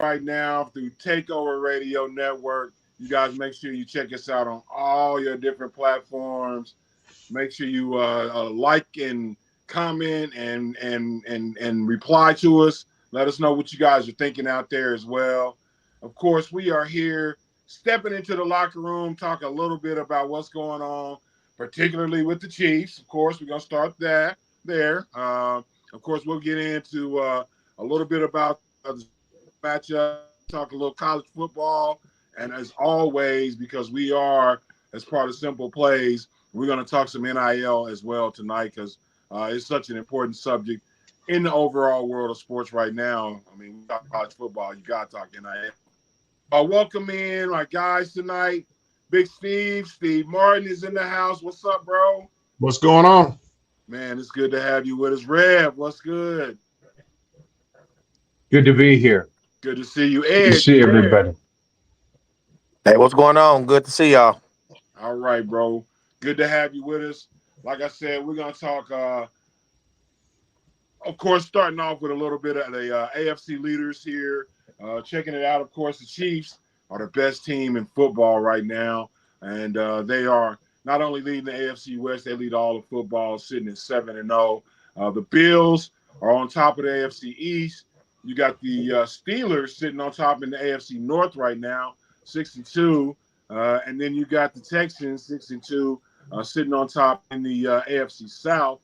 right now through Takeover Radio Network. You guys make sure you check us out on all your different platforms. Make sure you like and comment and reply to us. Let us know what you guys are thinking out there as well. Of course, we are here stepping into the locker room, talk a little bit about what's going on, particularly with the Chiefs. Of course, we're gonna start that there. Of course, we'll get into a little bit about the matchup, talk a little college football, and as always, because we are as part of Simple Plays, we're going to talk some NIL as well tonight because it's such an important subject in the overall world of sports right now. I mean, we talk college football, you got to talk NIL. Welcome in my guys tonight. Big Steve Martin is in the house. What's up, bro? What's going on? Man, it's good to have you with us. Rev, what's good? Good to be here. Good to see you. Good Ed, to see everybody. Hey, what's going on? Good to see y'all. All right, bro. Good to have you with us. Like I said, we're going to talk, of course, starting off with a little bit of the AFC leaders here. Checking it out, of course, the Chiefs are the best team in football right now. And they are not only leading the AFC West, they lead all of football, sitting at 7-0. The Bills are on top of the AFC East. You got the Steelers sitting on top in the AFC North right now, 6-2. And then you got the Texans, 6-2, sitting on top in the AFC South.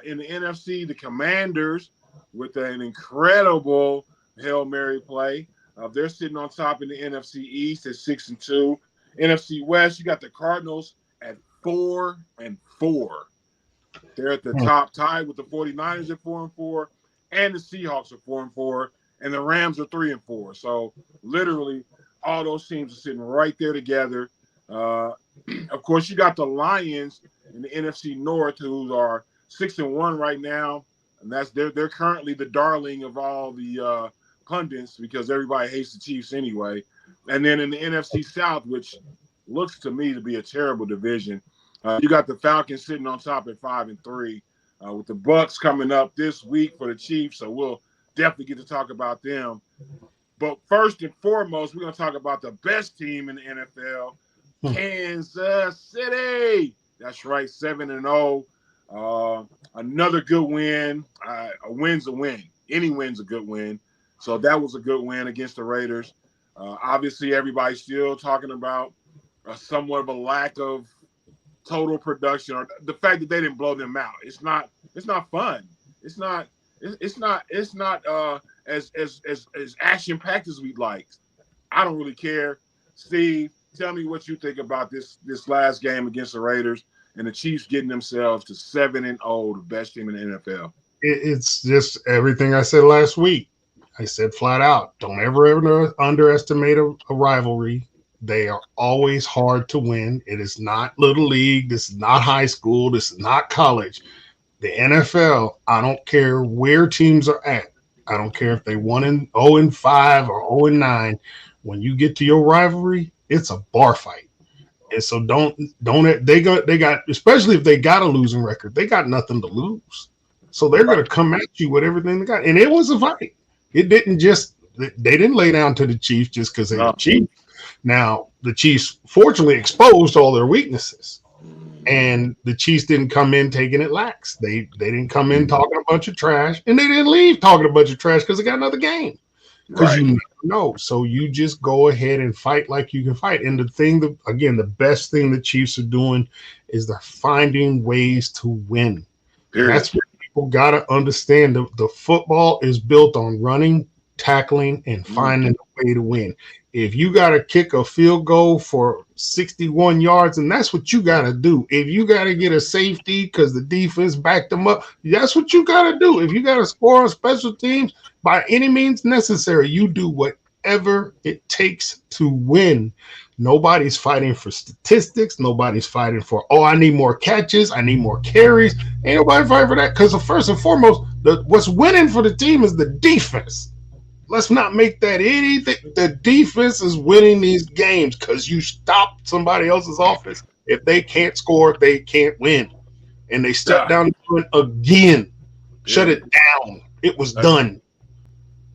In the NFC, the Commanders, with an incredible Hail Mary play, they're sitting on top in the NFC East at 6-2. NFC West, you got the Cardinals at 4-4. They're at the top, tied with the 49ers at 4-4, and the Seahawks are 4-4, and the Rams are 3-4. So literally, all those teams are sitting right there together. Of course, you got the Lions in the NFC North, who are 6-1 right now, and they're currently the darling of all the pundits because everybody hates the Chiefs anyway. And then in the NFC South, which looks to me to be a terrible division, you got the Falcons sitting on top at 5-3, with the Bucs coming up this week for the Chiefs. So we'll definitely get to talk about them. But first and foremost, we're going to talk about the best team in the NFL, Kansas City. That's right, 7-0. Another good win. A win's a win. Any win's a good win. So that was a good win against the Raiders. Obviously, everybody's still talking about somewhat of a lack of total production, or the fact that they didn't blow them out. It's not fun. It's not as action packed as we'd like. I don't really care. Steve, tell me what you think about this last game against the Raiders and the Chiefs getting themselves to 7-0, the best team in the NFL. It's just everything I said last week. I said flat out, don't ever underestimate a rivalry. They are always hard to win. It is not little league. This is not high school. This is not college. The NFL, I don't care where teams are at. I don't care if they 1-0-5 or 0-9. When you get to your rivalry, it's a bar fight. And so they got especially if they got a losing record, they got nothing to lose. So they're going to come at you with everything they got. And it was a fight. It didn't just they didn't lay down to the Chiefs just because they were Chiefs. Now the Chiefs fortunately exposed all their weaknesses. And the Chiefs didn't come in taking it lax. They didn't come in talking a bunch of trash, and they didn't leave talking a bunch of trash because they got another game. Because you never know. So you just go ahead and fight like you can fight. And the best thing the Chiefs are doing is they're finding ways to win. That's what people got to understand. The football is built on running, tackling, and finding a way to win. If you got to kick a field goal for 61 yards, and that's what you got to do. If you got to get a safety because the defense backed them up, that's what you got to do. If you got to score on special teams, by any means necessary, you do whatever it takes to win. Nobody's fighting for statistics. Nobody's fighting for, I need more catches. I need more carries. Ain't nobody fighting for that because first and foremost, what's winning for the team is the defense. Let's not make that anything. The defense is winning these games because you stopped somebody else's offense. If they can't score, they can't win. And they stepped down again. Shut it down. It was done.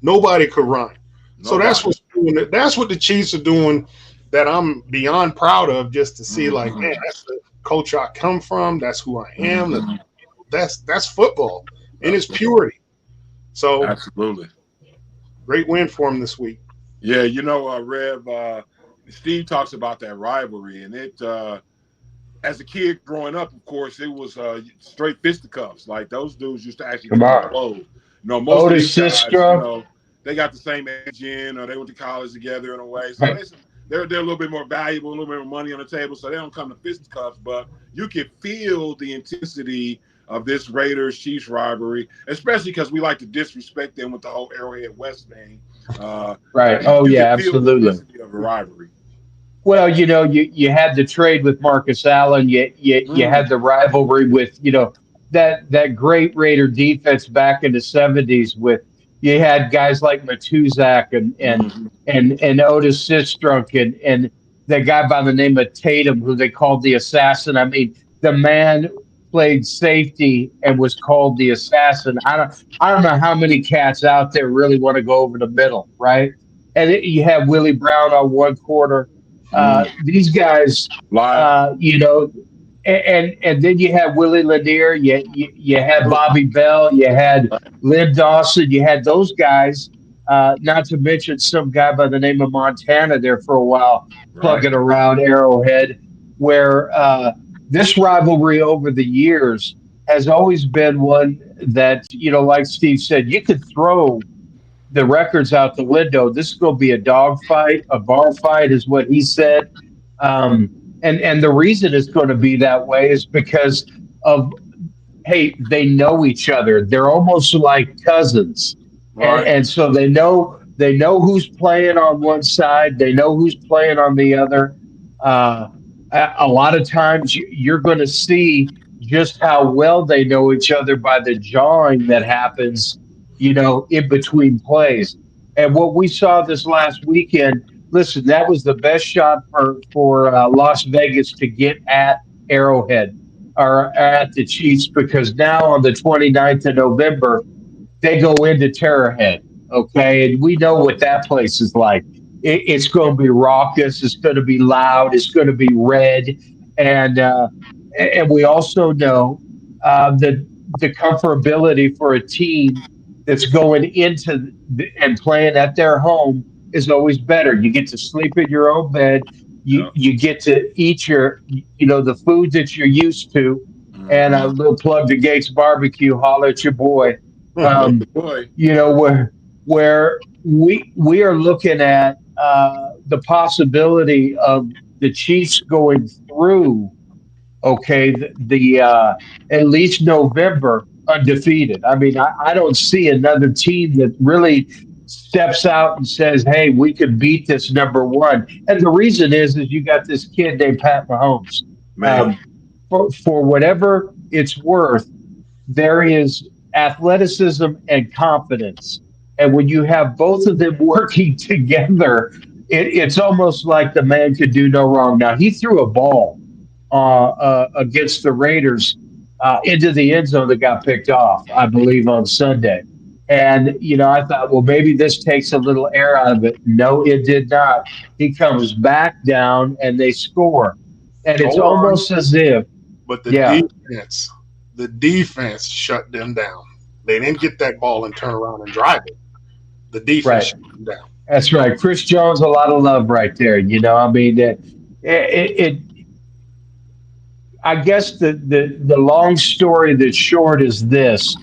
Nobody could run. So that's what's doing it. That's what the Chiefs are doing that I'm beyond proud of, just to see like, man, that's the culture I come from. That's who I am. That's football in its purity. So absolutely. Great win for him this week. Yeah, Rev, Steve talks about that rivalry, and it as a kid growing up, of course, it was straight fisticuffs. Like those dudes used to actually get on the clothes. Most Otis of these guys, Sistra. They got the same age in, or they went to college together in a way. So they're a little bit more valuable, a little bit more money on the table, so they don't come to fisticuffs. But you can feel the intensity of this Raiders Chiefs rivalry, especially because we like to disrespect them with the whole Arrowhead West thing. Right. Oh, yeah, absolutely. The intensity of a rivalry. Well, you had the trade with Marcus Allen. You had the rivalry with, that great Raider defense back in the 70s with, you had guys like Matuzak and Otis Sistrunk and the guy by the name of Tatum, who they called the assassin. I mean, the man played safety and was called the assassin. I don't know how many cats out there really want to go over the middle, right? And you have Willie Brown on one quarter. These guys, and then you have Willie Lanier, you had Bobby Bell, you had Lynn Dawson, you had those guys, not to mention some guy by the name of Montana there for a while, plugging around Arrowhead, where this rivalry over the years has always been one that, like Steve said, you could throw the records out the window. This is going to be a dog fight, a bar fight is what he said. And the reason it's going to be that way is because of, hey, they know each other. They're almost like cousins. Right. And so they know who's playing on one side. They know who's playing on the other. A lot of times you're going to see just how well they know each other by the jawing that happens, in between plays. And what we saw this last weekend, listen, that was the best shot for Las Vegas to get at Arrowhead or at the Chiefs, because now on the 29th of November, they go into Terrorhead, okay? And we know what that place is like. It's going to be raucous. It's going to be loud. It's going to be red. And we also know that the comfortability for a team that's going into and playing at their home is always better. You get to sleep in your own bed. You get to eat the food that you're used to. And a little plug to Gates Barbecue, holler at your boy. Where we are looking at the possibility of the Chiefs going through, the at least November undefeated. I mean, I don't see another team that really steps out and says, hey, we could beat this number one. And the reason is you got this kid named Pat Mahomes. For whatever it's worth, there is athleticism and confidence. And when you have both of them working together, it's almost like the man could do no wrong. Now, he threw a ball against the Raiders into the end zone that got picked off, I believe, on Sunday. And, I thought, well, maybe this takes a little air out of it. No, it did not. He comes back down and they score. And it's almost as if. But the defense shut them down. They didn't get that ball and turn around and drive it. The defense shut them down. That's right. Chris Jones, a lot of love right there. I mean, I guess the long story that's short is this.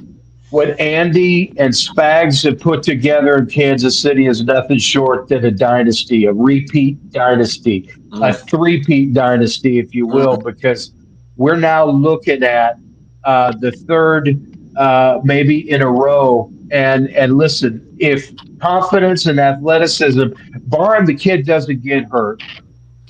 What Andy and Spags have put together in Kansas City is nothing short than a dynasty, a repeat dynasty, a three-peat dynasty, if you will, because we're now looking at the third maybe in a row. And listen, if confidence and athleticism, barring the kid doesn't get hurt,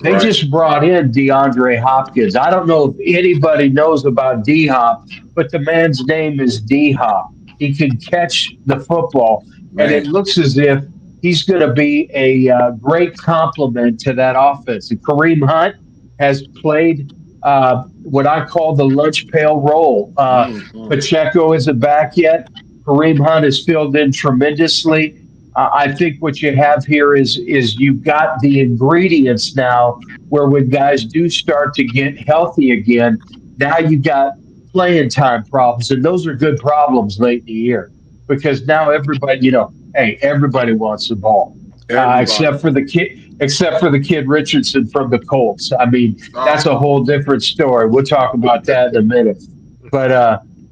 they just brought in DeAndre Hopkins. I don't know if anybody knows about D-Hop, but the man's name is D-Hop. He can catch the football, and it looks as if he's going to be a great complement to that offense. And Kareem Hunt has played what I call the lunch pail role. Pacheco isn't back yet. Kareem Hunt has filled in tremendously. I think what you have here is you've got the ingredients now where when guys do start to get healthy again, now you've got playing time problems, and those are good problems late in the year because now everybody, hey, everybody wants the ball, Everybody. except for the kid Richardson from the Colts. I mean, that's Oh, a whole different story. We'll talk about that in a minute. But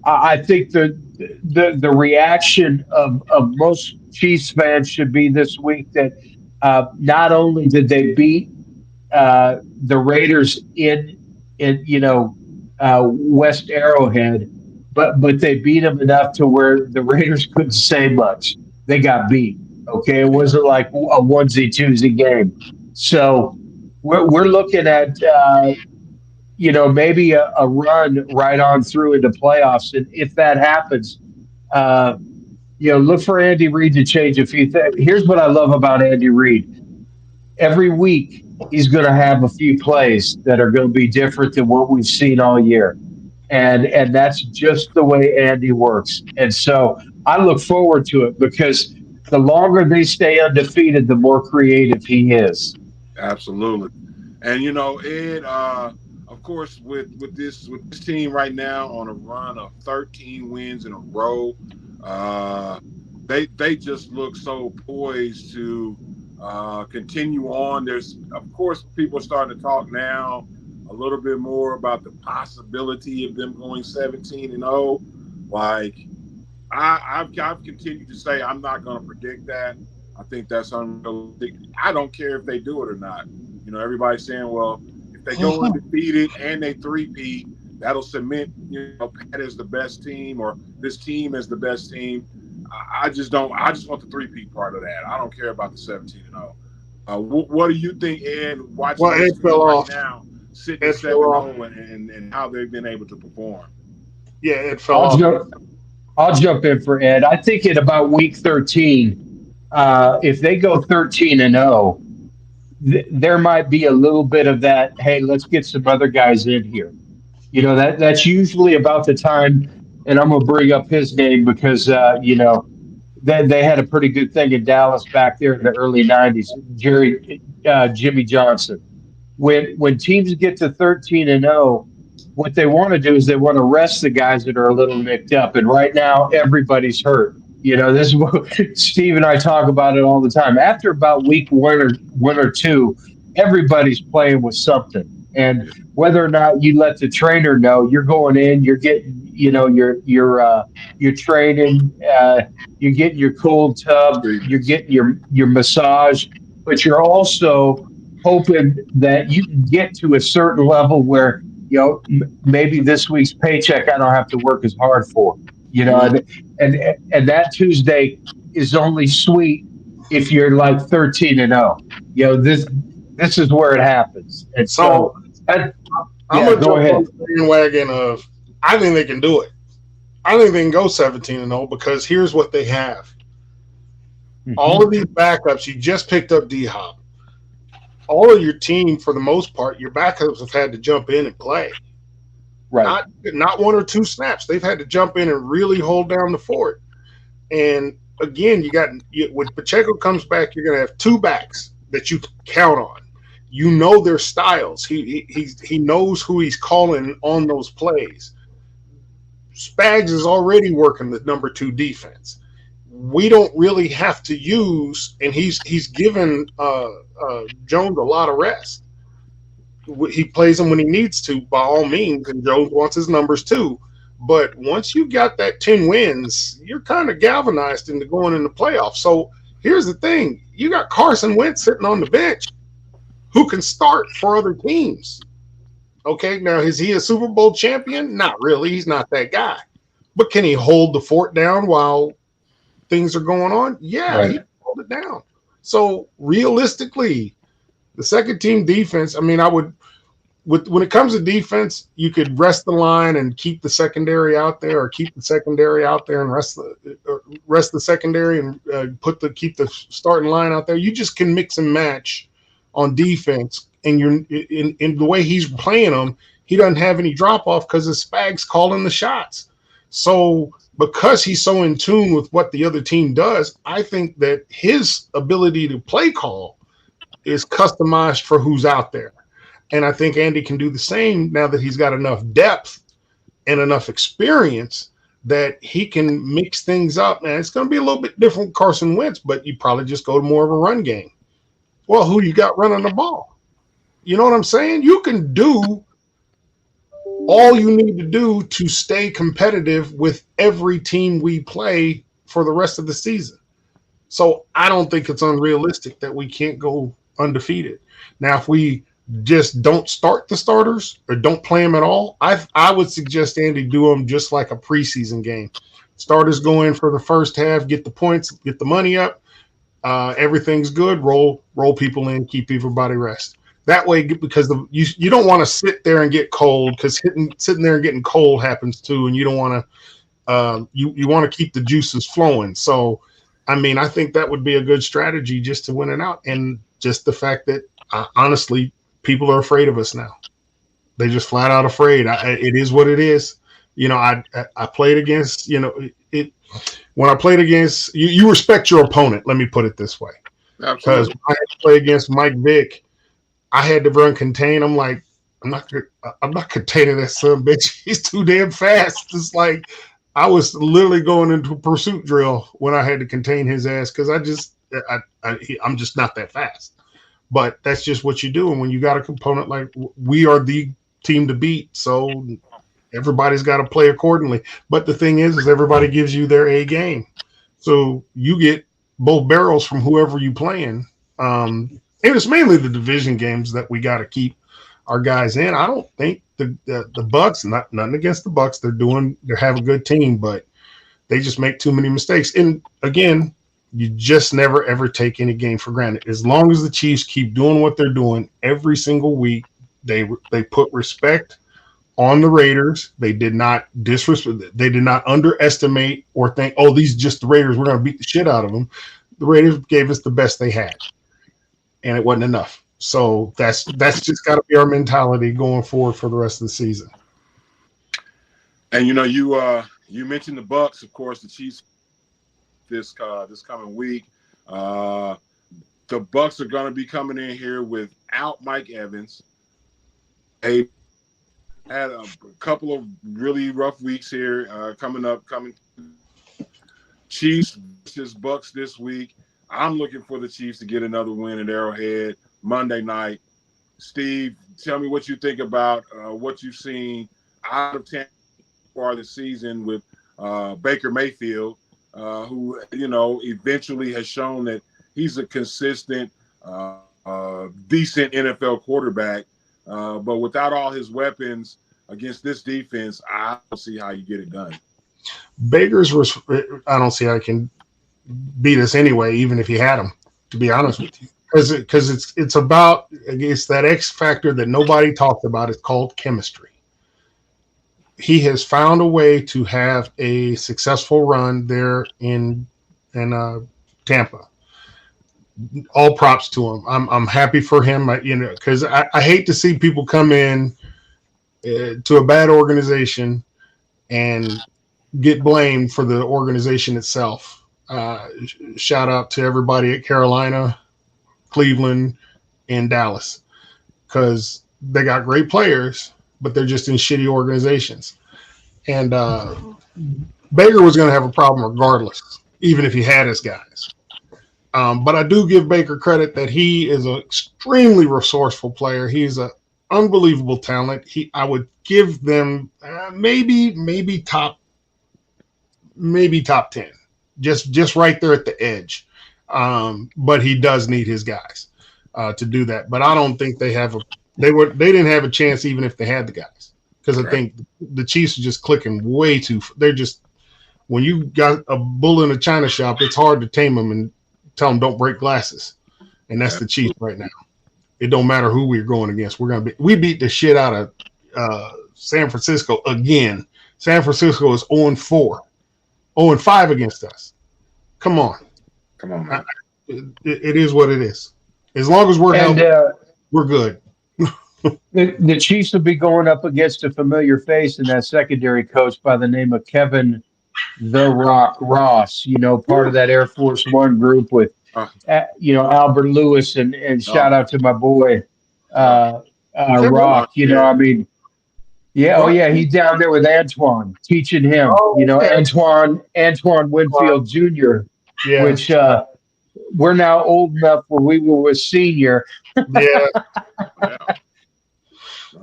I think the reaction of most Chiefs fans should be this week that not only did they beat the Raiders in West Arrowhead, but they beat them enough to where the Raiders couldn't say much. They got beat. Okay, it wasn't like a onesie twosie game. So we're looking at maybe a run right on through into playoffs, and if that happens, uh, look for Andy Reid to change a few things. Here's what I love about Andy Reid: every week he's going to have a few plays that are going to be different than what we've seen all year. And that's just the way Andy works. And so I look forward to it because the longer they stay undefeated, the more creative he is. absolutely. And Ed, of course, with this team right now on a run of 13 wins in a row, they just look so poised to continue on. There's, of course, people are starting to talk now a little bit more about the possibility of them going 17-0. Like I've continued to say I'm not going to predict that. I think that's unrealistic. I don't care if they do it or not. Everybody's saying, well, if they go undefeated and they three-peat, that'll cement, Pat as the best team or this team as the best team. I just don't. I just want the three-peat part of that. I don't care about the 17-0. What do you think, Ed, watching Well, this Ed team fell right off. now, sitting at Ed fell off. 7-0 and how they've been able to perform? Yeah, Ed fell I'll off. jump. I'll jump in for Ed. I think at about week 13, if they go 13-0, there might be a little bit of that. Hey, let's get some other guys in here. That's usually about the time. And I'm gonna bring up his name because they had a pretty good thing in Dallas back there in the early '90s. Jimmy Johnson. When teams get to 13-0, what they want to do is they want to rest the guys that are a little nicked up. And right now, everybody's hurt. This is what Steve and I talk about it all the time. After about week one or two, everybody's playing with something. And whether or not you let the trainer know, you're going in, you're getting, you're training, you're getting your cold tub, you're getting your massage, but you're also hoping that you can get to a certain level where maybe this week's paycheck I don't have to work as hard for. And that Tuesday is only sweet if you're like 13-0. This is where it happens. And So and, I'm yeah, gonna go jump ahead. on the bandwagon of I think they can do it. I think they can go 17-0 because here's what they have. All of these backups, you just picked up D-Hop. All of your team, for the most part, your backups have had to jump in and play. Right. Not one or two snaps. They've had to jump in and really hold down the fort. And again, when Pacheco comes back, you're going to have two backs that you count on. You know their styles. He knows who he's calling on those plays. Spags is already working the number 2 defense. We don't really have to use, and he's given Jones a lot of rest. He plays him when he needs to, by all means, and Jones wants his numbers too. But once you got that 10 wins, you're kind of galvanized into going in the playoffs. So here's the thing. You got Carson Wentz sitting on the bench who can start for other teams. Okay, now is he a Super Bowl champion? Not really. He's not that guy. But can he hold the fort down while things are going on? Yeah, Right. he can hold it down. So realistically, the second team defense, I mean, when it comes to defense, you could rest the line and keep the secondary out there, or keep the secondary out there and rest the secondary and keep the starting line out there. You just can mix and match on defense, and you're in the way he's playing them. He doesn't have any drop off because his Spags calling the shots. So because he's so in tune with what the other team does, I think that his ability to play call is customized for who's out there. And I think Andy can do the same now that he's got enough depth and enough experience that he can mix things up. Man, it's going to be a little bit different with Carson Wentz, but you probably just go to more of a run game. Well, who you got running the ball? You know what I'm saying? You can do all you need to do to stay competitive with every team we play for the rest of the season. So I don't think it's unrealistic that we can't go undefeated. Now, if we just don't start the starters or don't play them at all, I would suggest Andy do them just like a preseason game. Starters go in for the first half, get the points, get the money up. Everything's good. Roll people in, keep everybody rest. That way, because you don't want to sit there and get cold, because sitting there and getting cold happens too, and you don't want to. You want to keep the juices flowing. So, I mean, I think that would be a good strategy just to win it out, and just the fact that honestly, people are afraid of us now. They just flat out afraid. It is what it is. You know, I played against. You know, when I played against you respect your opponent. Let me put it this way, because when I had to play against Mike Vick, I had to run contain. I'm like, I'm not containing that son of a bitch. He's too damn fast. It's like I was literally going into a pursuit drill when I had to contain his ass, because I'm just not that fast. But that's just what you do. And when you got a component like we are the team to beat, so everybody's got to play accordingly. But the thing is everybody gives you their A game, so you get both barrels from whoever you playing. And it's mainly the division games that we got to keep our guys in. I don't think the Bucs, nothing against the Bucs, they have a good team, but they just make too many mistakes. And again, you just never ever take any game for granted. As long as the Chiefs keep doing what they're doing every single week, they put respect on the Raiders. They did not disrespect. They did not underestimate or think, oh, these are just the Raiders, we're going to beat the shit out of them. The Raiders gave us the best they had, and it wasn't enough. So that's just got to be our mentality going forward for the rest of the season. And you know, you mentioned the Bucs, of course, the Chiefs this coming week. The Bucs are going to be coming in here without Mike Evans. They had a couple of really rough weeks here coming. Chiefs versus Bucs this week. I'm looking for the Chiefs to get another win at Arrowhead Monday night. Steve, tell me what you think about what you've seen out of Tampa for this season with Baker Mayfield, who, you know, eventually has shown that he's a consistent, decent NFL quarterback. But without all his weapons against this defense, I don't see how you get it done. I don't see how I can beat us anyway, even if you had him, to be honest with you. Because it's that X factor that nobody talked about. It's called chemistry. He has found a way to have a successful run there in Tampa. All props to him. I'm happy for him. Because I hate to see people come in to a bad organization and get blamed for the organization itself. Shout out to everybody at Carolina, Cleveland, and Dallas, because they got great players, but they're just in shitty organizations. And Baker was going to have a problem regardless, even if he had his guys. But I do give Baker credit that he is an extremely resourceful player. He's an unbelievable talent. I would give them maybe top 10. Just right there at the edge. But he does need his guys to do that. But I don't think they didn't have a chance even if they had the guys. Because I think the Chiefs are just clicking way too. They're just, when you got a bull in a china shop, it's hard to tame them and tell them don't break glasses. And that's the Chiefs right now. It don't matter who we're going against. We beat the shit out of San Francisco again. San Francisco is 0-4. 0-5 against us. Come on, man. It is what it is. As long as we're healthy, we're good. The Chiefs will be going up against a familiar face in that secondary coach by the name of Kevin The Rock Ross, part of that Air Force One group with, Uh, Albert Lewis and shout oh, out to my boy, uh, Timberland. Rock. yeah. I mean, yeah, oh What? yeah, he's down there with Antoine, teaching him. Oh, okay. Antoine Winfield Jr., Yeah, which we're now old enough where we were a senior, yeah, Yeah.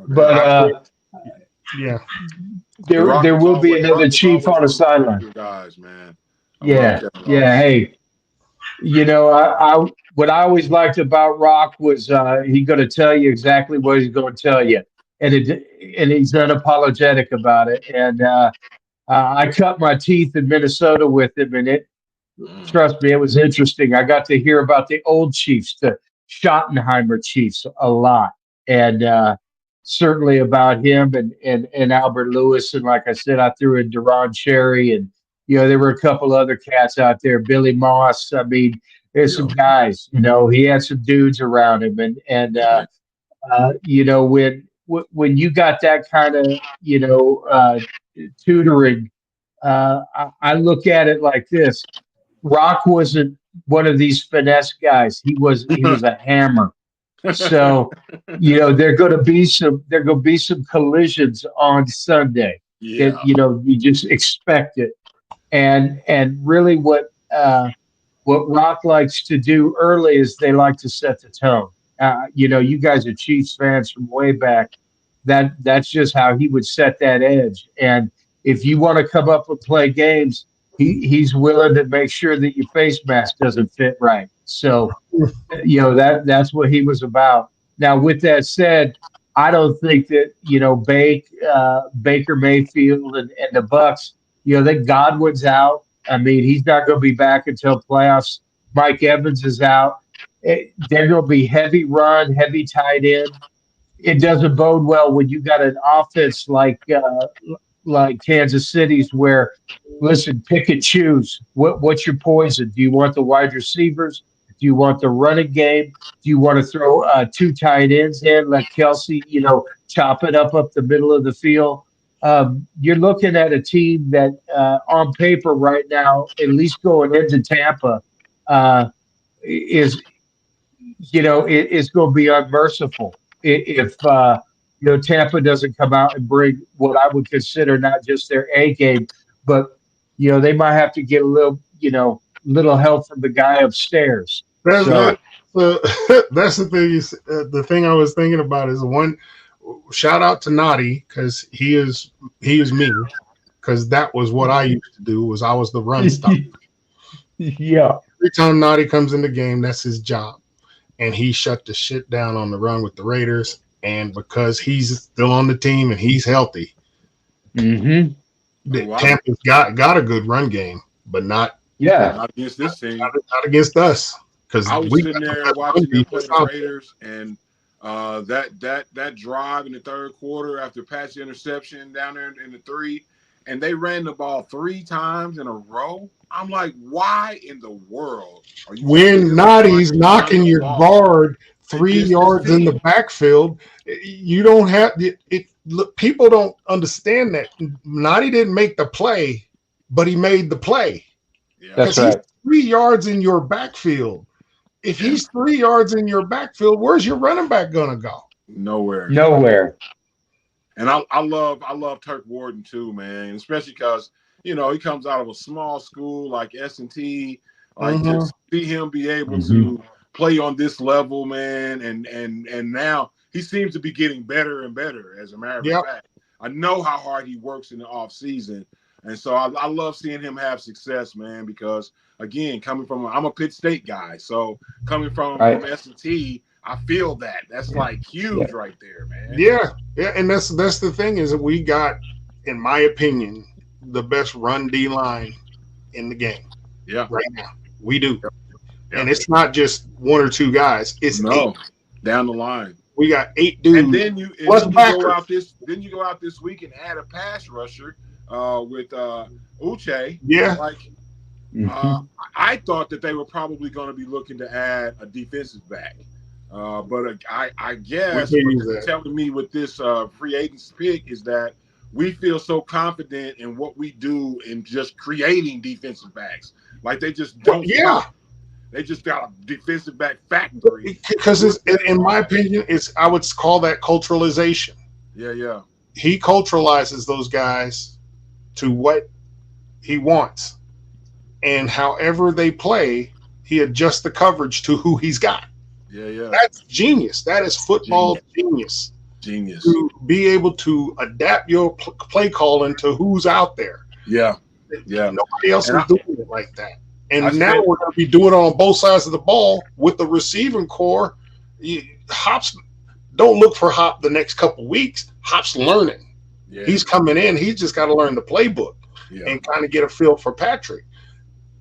but yeah. there will be another chief on the sideline. Guys, man. I love Yeah, Kevin yeah. Ross. Hey, I what I always liked about Rock was he's going to tell you exactly what he's going to tell you, and he's unapologetic about it. And I cut my teeth in Minnesota with him, and trust me, it was interesting. I got to hear about the old Chiefs, the Schottenheimer Chiefs, a lot, and certainly about him and Albert Lewis. And like I said, I threw in Deron Cherry, and there were a couple other cats out there, Billy Moss. I mean, there's some guys. He had some dudes around him, when you got that kind of tutoring, I look at it like this. Rock wasn't one of these finesse guys. He was a hammer. So, there going to be some collisions on Sunday Yeah. that you just expect it. And really what Rock likes to do early is they like to set the tone. You guys are Chiefs fans from way back. That's just how he would set that edge. And if you want to come up and play games, he's willing to make sure that your face mask doesn't fit right. So, that's what he was about. Now, with that said, I don't think that Baker Mayfield and the Bucks, that Godwin's out. I mean, he's not going to be back until playoffs. Mike Evans is out. They're going to be heavy run, heavy tight end. It doesn't bode well when you got an offense like Kansas City's, where, listen, pick and choose. What's your poison? Do you want the wide receivers? Do you want the running game? Do you want to throw two tight ends in, let Kelsey, chop it up the middle of the field? You're looking at a team that, on paper right now, at least going into Tampa, is going to be unmerciful if Tampa doesn't come out and bring what I would consider not just their A game, but they might have to get a little help from the guy upstairs. That's So, that's the thing. The thing I was thinking about is one. Shout out to Noddy, because he is me, because that was what I used to do. I was the run stop. yeah. Every time Noddy comes in the game, that's his job, and he shut the shit down on the run with the Raiders. And because he's still on the team and he's healthy, Tampa's got a good run game, but not against this team, not against us. Because I was sitting there watching them play the Raiders, and that drive in the third quarter after passing interception down there in the 3, and they ran the ball 3 times in a row. I'm like, why in the world are you? When Noddy's knocking your guard 3 yards in the backfield, you don't have it. Look, people don't understand that Noddy didn't make the play, but he made the play. Yeah. That's right. He's 3 yards in your backfield. If he's 3 yards in your backfield, where's your running back gonna go? Nowhere. And I love Turk Warden too, man, especially because he comes out of a small school like S&T. Like to see him be able to play on this level, man, and now he seems to be getting better and better. As a matter of fact, I know how hard he works in the off season, and so I love seeing him have success, man. Because again, I'm a Pitt State guy, so coming from S&T, I feel that's like huge right there, man. Yeah, and that's the thing is that we got, in my opinion, the best run D line in the game. Yeah, right now we do, and it's not just 1 or 2 guys; it's 8 down the line. We got 8 dudes. And then you go out this week and add a pass rusher with Uche. Yeah, I thought that they were probably going to be looking to add a defensive back. But I guess what they're telling me with this free agents pick is that we feel so confident in what we do in just creating defensive backs. Like they just don't stop. They just got a defensive back factory. Because in my opinion, I would call that culturalization. Yeah. He culturalizes those guys to what he wants. And however they play, he adjusts the coverage to who he's got. Yeah. That's genius. That is football genius. To be able to adapt your play calling to who's out there. Yeah. Nobody else is doing it like that. And now we're going to be doing it on both sides of the ball with the receiving core. Hop's don't look for Hop the next couple weeks. Hop's learning. Yeah. He's coming in. He's just got to learn the playbook and kind of get a feel for Patrick.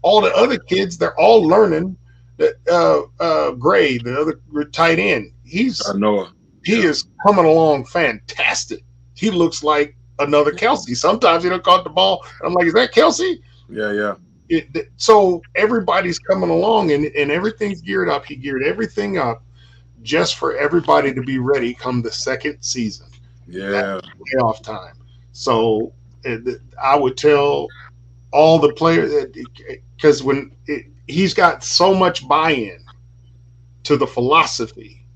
All the other kids, they're all learning. Gray, the other tight end, he is coming along fantastic. He looks like another Kelsey. Sometimes he don't caught the ball. I'm like, is that Kelsey? Yeah. So everybody's coming along and everything's geared up. He geared everything up just for everybody to be ready come the second season. Yeah. Playoff time. So I would tell all the players, because he's got so much buy-in to the philosophy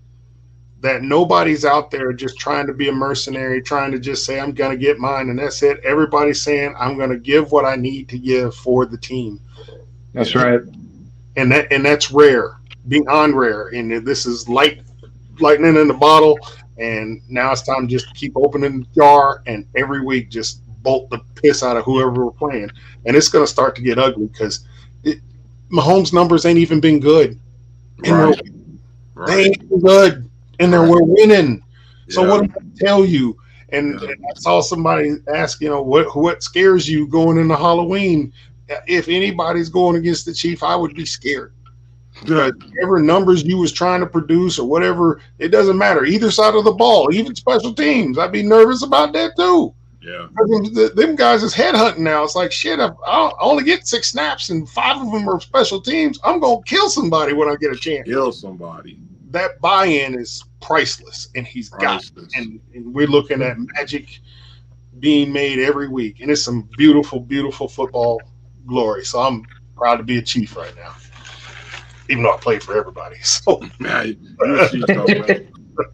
that nobody's out there just trying to be a mercenary, trying to just say, I'm going to get mine, and that's it. Everybody's saying, I'm going to give what I need to give for the team. That's right. And that's rare, beyond rare. And this is lightning in the bottle, and now it's time to just keep opening the jar, and every week just bolt the piss out of whoever we're playing. And it's going to start to get ugly because Mahomes' numbers ain't even been good. Right. They ain't been good. And then we're winning. So what do I tell you? And I saw somebody ask, what scares you going into Halloween? If anybody's going against the Chief, I would be scared. Whatever numbers you was trying to produce or whatever, it doesn't matter. Either side of the ball, even special teams, I'd be nervous about that too. Yeah. Them guys is headhunting now. It's like, shit, I only get 6 snaps and 5 of them are special teams. I'm going to kill somebody when I get a chance. Kill somebody. That buy-in is priceless, and he's got it. And we're looking at magic being made every week, and it's some beautiful, beautiful football glory. So I'm proud to be a Chief right now, even though I played for everybody. So, man, you're a Chief,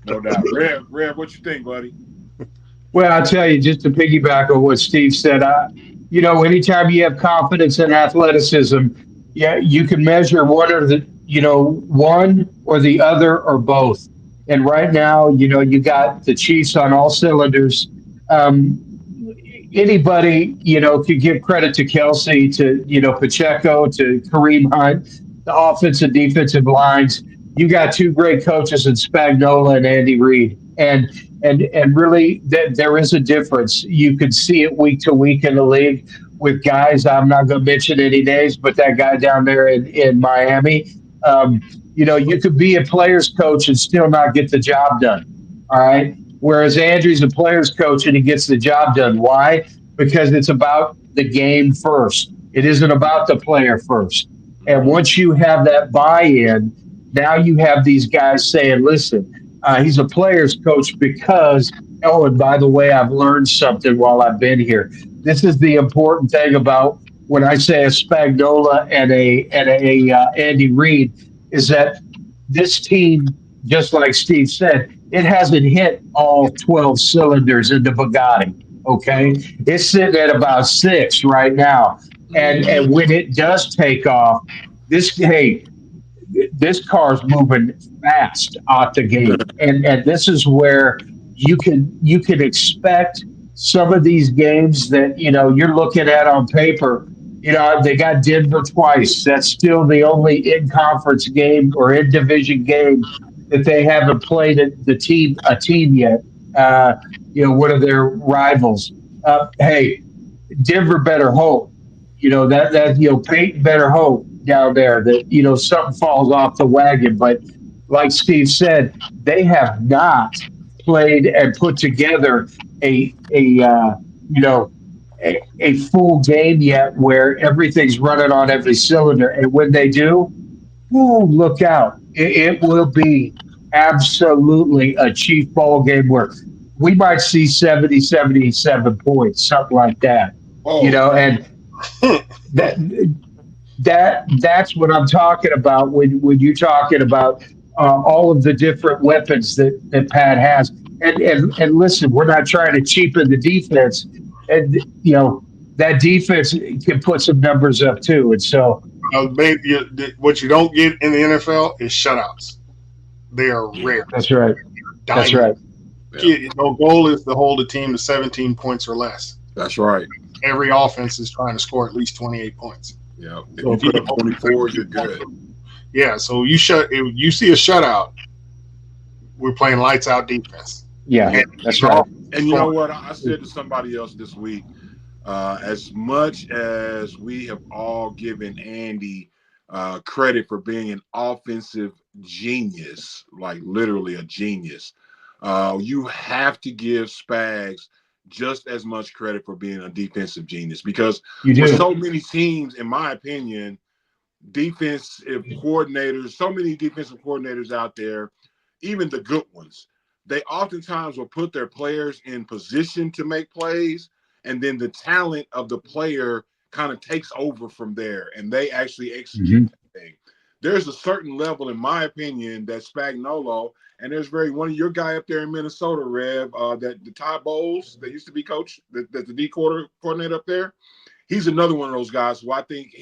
no doubt. Rev, what you think, buddy? Well, I'll tell you, just to piggyback on what Steve said, anytime you have confidence in athleticism, you can measure one or the other or both. And right now, you got the Chiefs on all cylinders. Anybody, could give credit to Kelsey, to, Pacheco, to Kareem Hunt, the offensive, defensive lines. You got 2 great coaches in Spagnuolo and Andy Reid. And really, there is a difference. You can see it week to week in the league with guys. I'm not going to mention any names, but that guy down there in Miami, you could be a player's coach and still not get the job done. All right. Whereas Andrew's a player's coach and he gets the job done. Why? Because it's about the game first. It isn't about the player first. And once you have that buy-in, now you have these guys saying, listen, he's a player's coach because, and by the way, I've learned something while I've been here. This is the important thing about when I say a Spagnuolo and a Andy Reid, is that this team, just like Steve said, it hasn't hit all 12 cylinders in the Bugatti. Okay, it's sitting at about 6 right now, and when it does take off, this car's moving fast out the gate, and this is where you can expect some of these games that you're looking at on paper. They got Denver twice. That's still the only in-conference game or in-division game that they haven't played a team yet. One of their rivals. Hey, Denver better hope. Peyton better hope down there that something falls off the wagon. But like Steve said, they have not played and put together a full game yet where everything's running on every cylinder. And when they do, look out. It will be absolutely a Chief ball game where we might see 70, 77 points, something like that. Oh, And that's what I'm talking about when you're talking about all of the different weapons that Pat has. And listen, we're not trying to cheapen the defense, and that defense can put some numbers up too. And so, what you don't get in the NFL is shutouts. They are rare. that's right. That's right. The goal is to hold a team to 17 points or less. That's right. Every offense is trying to score at least 28 points. Yeah. If you put up 24, you're good. Yeah. So if you see a shutout, we're playing lights out defense. Yeah, that's right. And you know what? I said to somebody else this week, as much as we have all given Andy credit for being an offensive genius, like literally a genius, you have to give Spags just as much credit for being a defensive genius, because with so many teams, in my opinion, defensive coordinators, so many defensive coordinators out there, even the good ones, they oftentimes will put their players in position to make plays, and then the talent of the player kind of takes over from there, and they actually execute that thing. There's a certain level, in my opinion, that Spagnuolo, and there's one of your guy up there in Minnesota, Rev, that the Todd Bowles that used to be coach, that's the D coordinator up there. He's another one of those guys who I think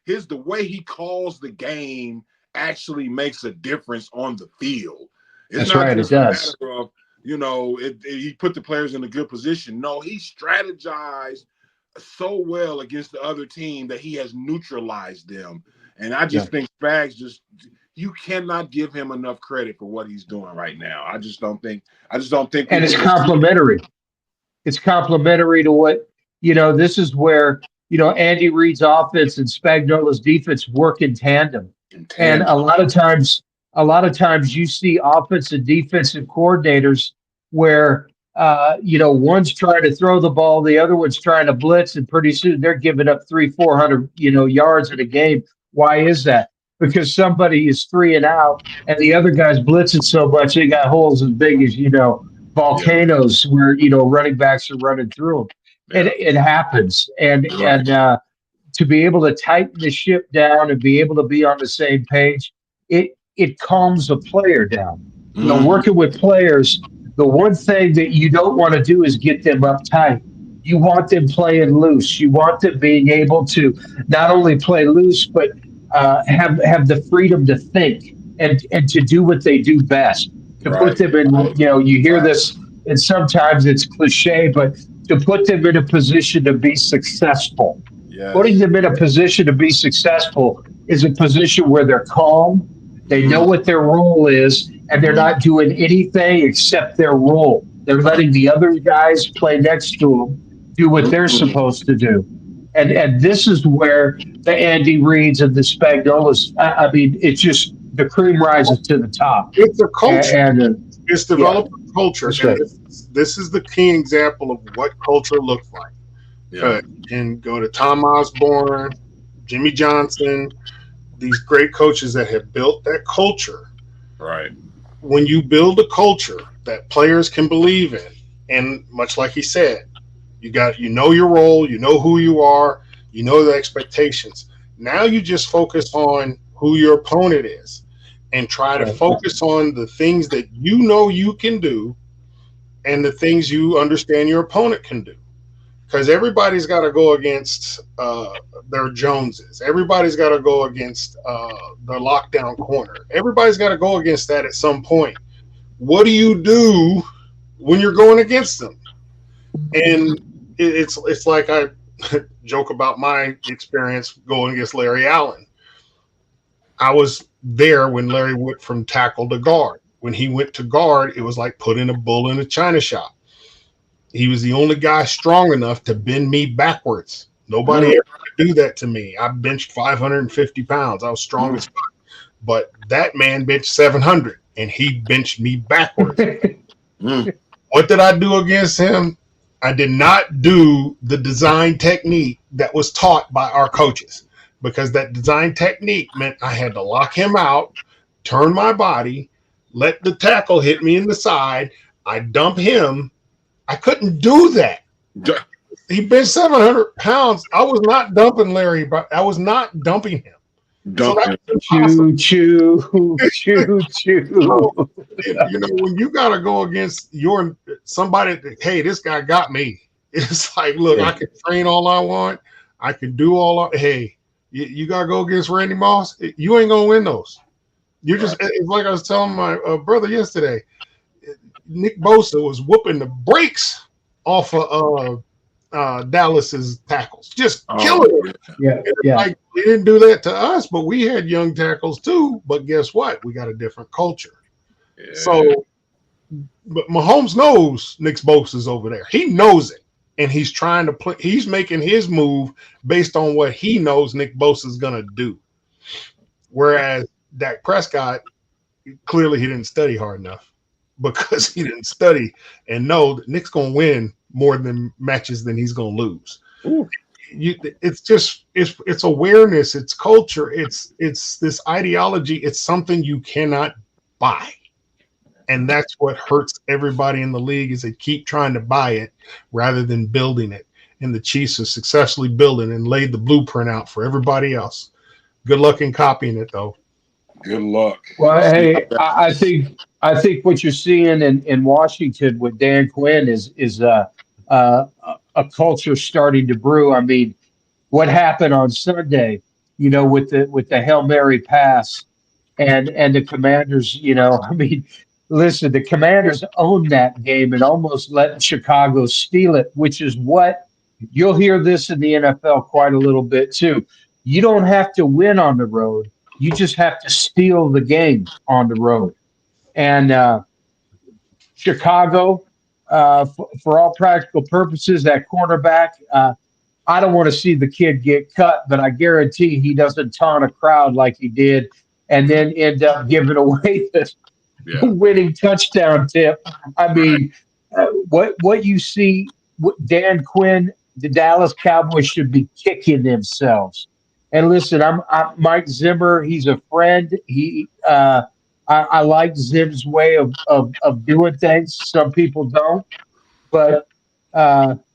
the way he calls the game actually makes a difference on the field. That's right. It does. A matter of, he put the players in a good position. No, he strategized so well against the other team that he has neutralized them. And I just think Spags you cannot give him enough credit for what he's doing right now. I just don't think. And it's complimentary. It's complimentary to what, this is where, Andy Reid's offense and Spagnuolo's defense work in tandem. And a lot of times you see offensive and defensive coordinators where, one's trying to throw the ball, the other one's trying to blitz, and pretty soon they're giving up 300-400, yards in a game. Why is that? Because somebody is 3 and out, and the other guy's blitzing so much they got holes as big as volcanoes where running backs are running through them. And it happens, and to be able to tighten the ship down and be able to be on the same page, it calms a player down. Working with players, the one thing that you don't want to do is get them uptight. You want them playing loose. You want them being able to not only play loose, but have the freedom to think and to do what they do best. To put them in, you hear this, and sometimes it's cliche, but to put them in a position to be successful. Yes. Putting them in a position to be successful is a position where they're calm, they know what their role is, and they're not doing anything except their role. They're letting the other guys play next to them do what they're supposed to do. And this is where the Andy Reids and the Spagnuolos, it's just the cream rises to the top. It's a culture. It's developed a culture. Right. This is the key example of what culture looks like. Yeah. And go to Tom Osborne, Jimmy Johnson, these great coaches that have built that culture. Right. When you build a culture that players can believe in, and much like he said, you know your role, you know who you are, you know the expectations. Now you just focus on who your opponent is and try to focus on the things that you know you can do and the things you understand your opponent can do. Because everybody's got to go against their Joneses. Everybody's got to go against the lockdown corner. Everybody's got to go against that at some point. What do you do when you're going against them? And it's like I joke about my experience going against Larry Allen. I was there when Larry went from tackle to guard. When he went to guard, it was like putting a bull in a china shop. He was the only guy strong enough to bend me backwards. Nobody ever could do that to me. I benched 550 pounds. I was strong as fuck. But that man benched 700, and he benched me backwards. What did I do against him? I did not do the design technique that was taught by our coaches, because that design technique meant I had to lock him out, turn my body, let the tackle hit me in the side. I dump him, I couldn't do that. He benched 700 pounds. I was not dumping Larry, but I was not dumping him. Dump So him. Choo, choo, choo, choo. when you got to go against somebody that, hey, this guy got me. It's like, look, I can train all I want. I can do hey, you got to go against Randy Moss. You ain't going to win those. It's like I was telling my brother yesterday. Nick Bosa was whooping the brakes off of Dallas's tackles, just killing them. Yeah. Like, they didn't do that to us, but we had young tackles too. But guess what? We got a different culture. Yeah. So, but Mahomes knows Nick Bosa's over there. He knows it, and he's trying to play. He's making his move based on what he knows Nick Bosa's gonna do. Whereas Dak Prescott, clearly he didn't study hard enough, because he didn't study and know that Nick's gonna win more than matches than he's gonna lose. It's awareness, it's culture, it's this ideology. It's something you cannot buy, and that's what hurts everybody in the league, is they keep trying to buy it rather than building it. And the Chiefs are successfully building and laid the blueprint out for everybody else. Good luck in copying it, though. Good luck. Well, hey, I think what you're seeing in Washington with Dan Quinn is a culture starting to brew. I mean, what happened on Sunday, with the Hail Mary pass and the Commanders, I mean, listen, the Commanders owned that game and almost let Chicago steal it, which is what you'll hear this in the NFL quite a little bit too. You don't have to win on the road. You just have to steal the game on the road. And Chicago, for all practical purposes, that cornerback, I don't want to see the kid get cut, but I guarantee he doesn't taunt a crowd like he did and then end up giving away the winning touchdown tip. I mean, what you see, Dan Quinn, the Dallas Cowboys should be kicking themselves. And listen, I'm Mike Zimmer. He's a friend. I like Zim's way of doing things. Some people don't, but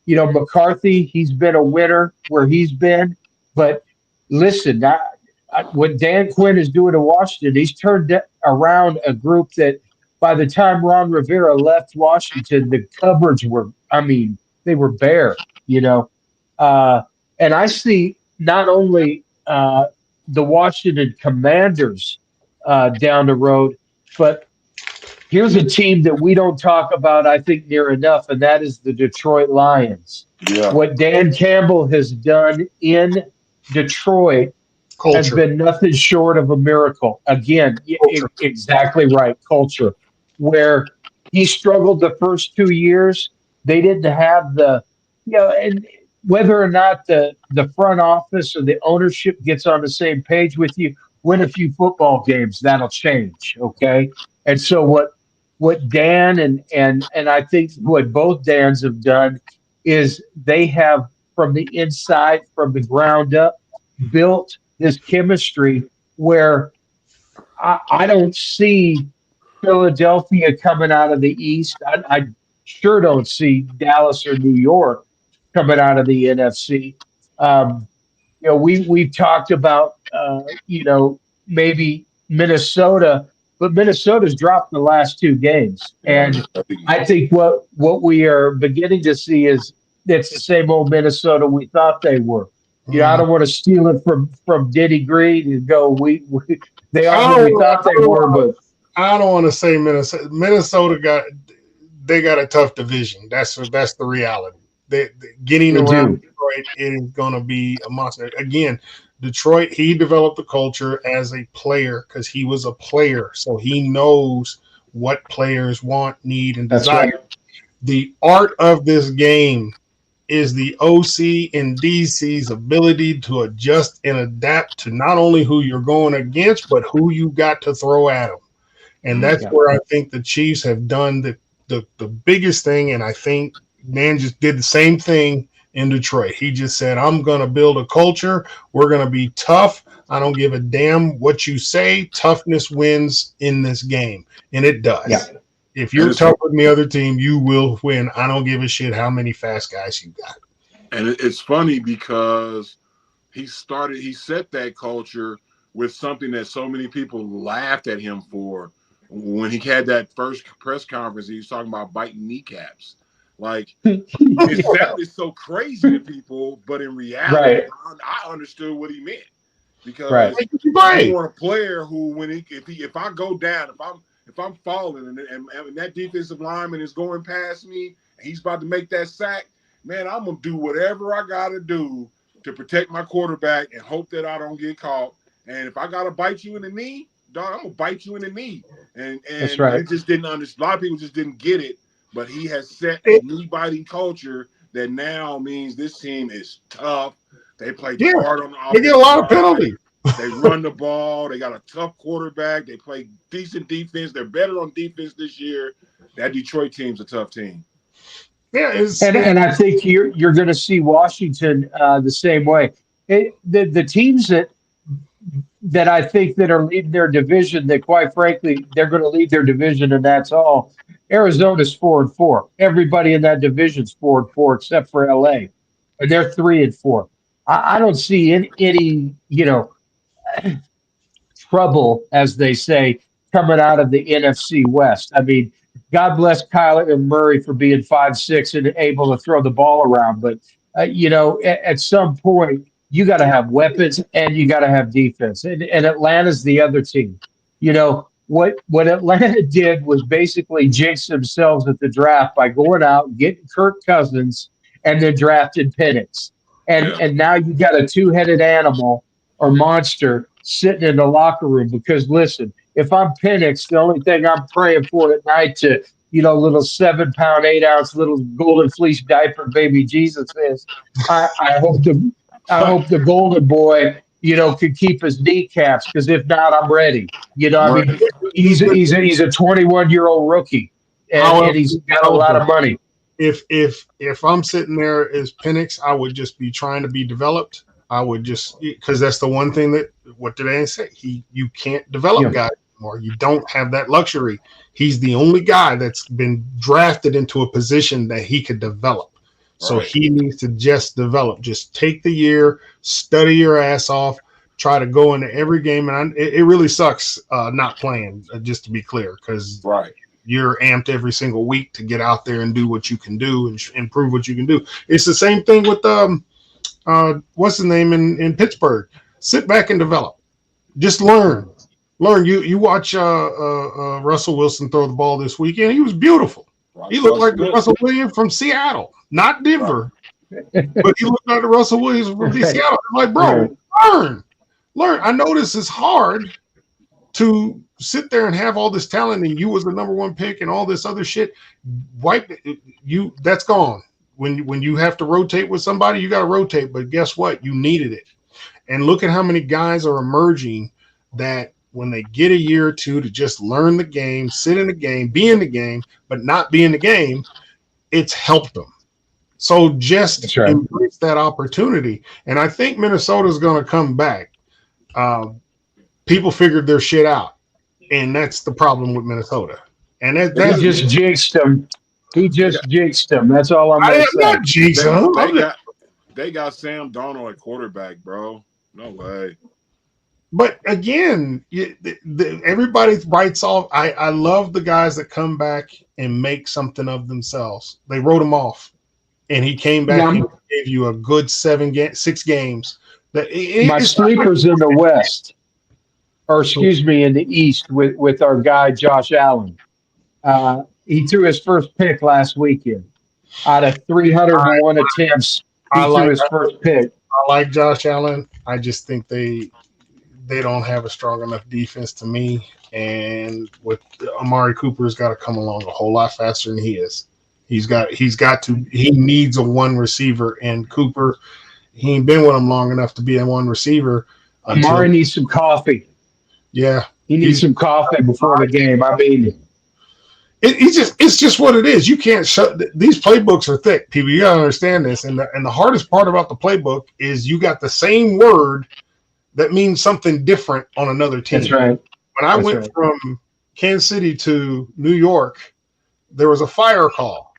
McCarthy, he's been a winner where he's been. But listen, what Dan Quinn is doing in Washington, he's turned around a group that by the time Ron Rivera left Washington, the cupboards they were bare. And I see not only the Washington Commanders down the road, but here's a team that we don't talk about, I think, near enough, and that is the Detroit Lions. Yeah. What Dan Campbell has done in Detroit has been nothing short of a miracle. Again, exactly right, culture. Where he struggled the first 2 years, they didn't have and whether or not the front office or the ownership gets on the same page with you, win a few football games, that'll change, okay? And so what Dan and I think what both Dans have done is they have, from the inside, from the ground up, built this chemistry where I don't see Philadelphia coming out of the East. I sure don't see Dallas or New York coming out of the NFC. We've talked about maybe Minnesota, but Minnesota's dropped the last 2 games, and I think what we are beginning to see is it's the same old Minnesota we thought they were. I don't want to steal it from Diddy Green and go they are who we thought they were, but I don't want to say Minnesota. Minnesota got a tough division. That's the reality. Getting around Detroit, it is going to be a monster. Again, Detroit, he developed the culture as a player because he was a player. So he knows what players want, need, and desire. Right. The art of this game is the OC and DC's ability to adjust and adapt to not only who you're going against, but who you got to throw at them. And that's where I think the Chiefs have done the biggest thing. And I think Dan just did the same thing in Detroit. He just said, I'm going to build a culture. We're going to be tough. I don't give a damn what you say. Toughness wins in this game. And it does. If you're tougher than the other team, you will win. I don't give a shit how many fast guys you got. And it's funny because he set that culture with something that so many people laughed at him for when he had that first press conference. He was talking about biting kneecaps. Like, it sounded so crazy to people, but in reality, I understood what he meant. Because you want a player who, if I go down, if I'm falling and that defensive lineman is going past me, and he's about to make that sack, man, I'm gonna do whatever I gotta do to protect my quarterback and hope that I don't get caught. And if I gotta bite you in the knee, dog, I'm gonna bite you in the knee. And that's right. It just didn't understand. A lot of people just didn't get it. But he has set a knee-biting culture that now means this team is tough. They play hard on the offense. They get a lot of penalties. They run the ball. They got a tough quarterback. They play decent defense. They're better on defense this year. That Detroit team's a tough team. Yeah, and I think you're going to see Washington the same way. The teams that I think that are leading their division, that quite frankly they're going to lead their division, and that's all. Arizona's 4-4. Everybody in that division's 4-4 except for LA, and they're 3-4. I don't see any trouble, as they say, coming out of the NFC West. I mean, God bless Kyler Murray for being 5'6" and able to throw the ball around, but at some point you got to have weapons and you got to have defense. And Atlanta's the other team. What Atlanta did was basically jinx themselves at the draft by going out, getting Kirk Cousins, and then drafted Penix. And now you got a two-headed animal or monster sitting in the locker room. Because listen, if I'm Penix, the only thing I'm praying for at night to little 7-pound, 8-ounce little golden fleece diaper baby Jesus is, I hope the golden boy could keep his kneecaps, because if not, I'm ready. I mean, he's a 21-year-old rookie, and he's got a lot of money. If I'm sitting there as Penix, I would just be trying to be developed. I would just, because that's the one thing that, what did they say? You can't develop guys anymore. You don't have that luxury. He's the only guy that's been drafted into a position that he could develop. So he needs to just develop. Just take the year, study your ass off, try to go into every game. And it really sucks not playing, just to be clear, because you're amped every single week to get out there and do what you can do and improve what you can do. It's the same thing with what's his name in Pittsburgh. Sit back and develop. Just learn. You watch Russell Wilson throw the ball this weekend. He was beautiful. He looked like Russell Williams from Seattle, not Denver, but he looked like the Russell Williams from Seattle. I'm like, bro, learn. I know this is hard to sit there and have all this talent, and you was the number one pick and all this other shit. That's gone. When you have to rotate with somebody, you got to rotate. But guess what? You needed it. And look at how many guys are emerging that when they get a year or two to just learn the game, sit in the game, be in the game, but not be in the game, it's helped them. So just embrace that opportunity. And I think Minnesota's going to come back. People figured their shit out, and that's the problem with Minnesota. And that just jinxed them. He just jinxed them. That's all I'm going to say. Not jinx them. They got Sam Darnold at quarterback, bro. No way. But again, everybody writes off. I love the guys that come back and make something of themselves. They wrote him off, and he came back and gave you a good 6 games. My sleepers in the West, or excuse me, in the East with our guy Josh Allen. He threw his first pick last weekend. Out of 301 attempts, he threw his first pick. I like Josh Allen. I just think they don't have a strong enough defense to me. And with Amari Cooper's got to come along a whole lot faster than he is. He needs a one receiver, and Cooper, he ain't been with him long enough to be a one receiver. Amari needs some coffee. Yeah. He needs some coffee before the game. I mean, it's just what it is. You can't shut these playbooks are thick, people. You gotta understand this. And the hardest part about the playbook is you got the same word that means something different on another team. That's right. When I went from Kansas City to New York, there was a fire call.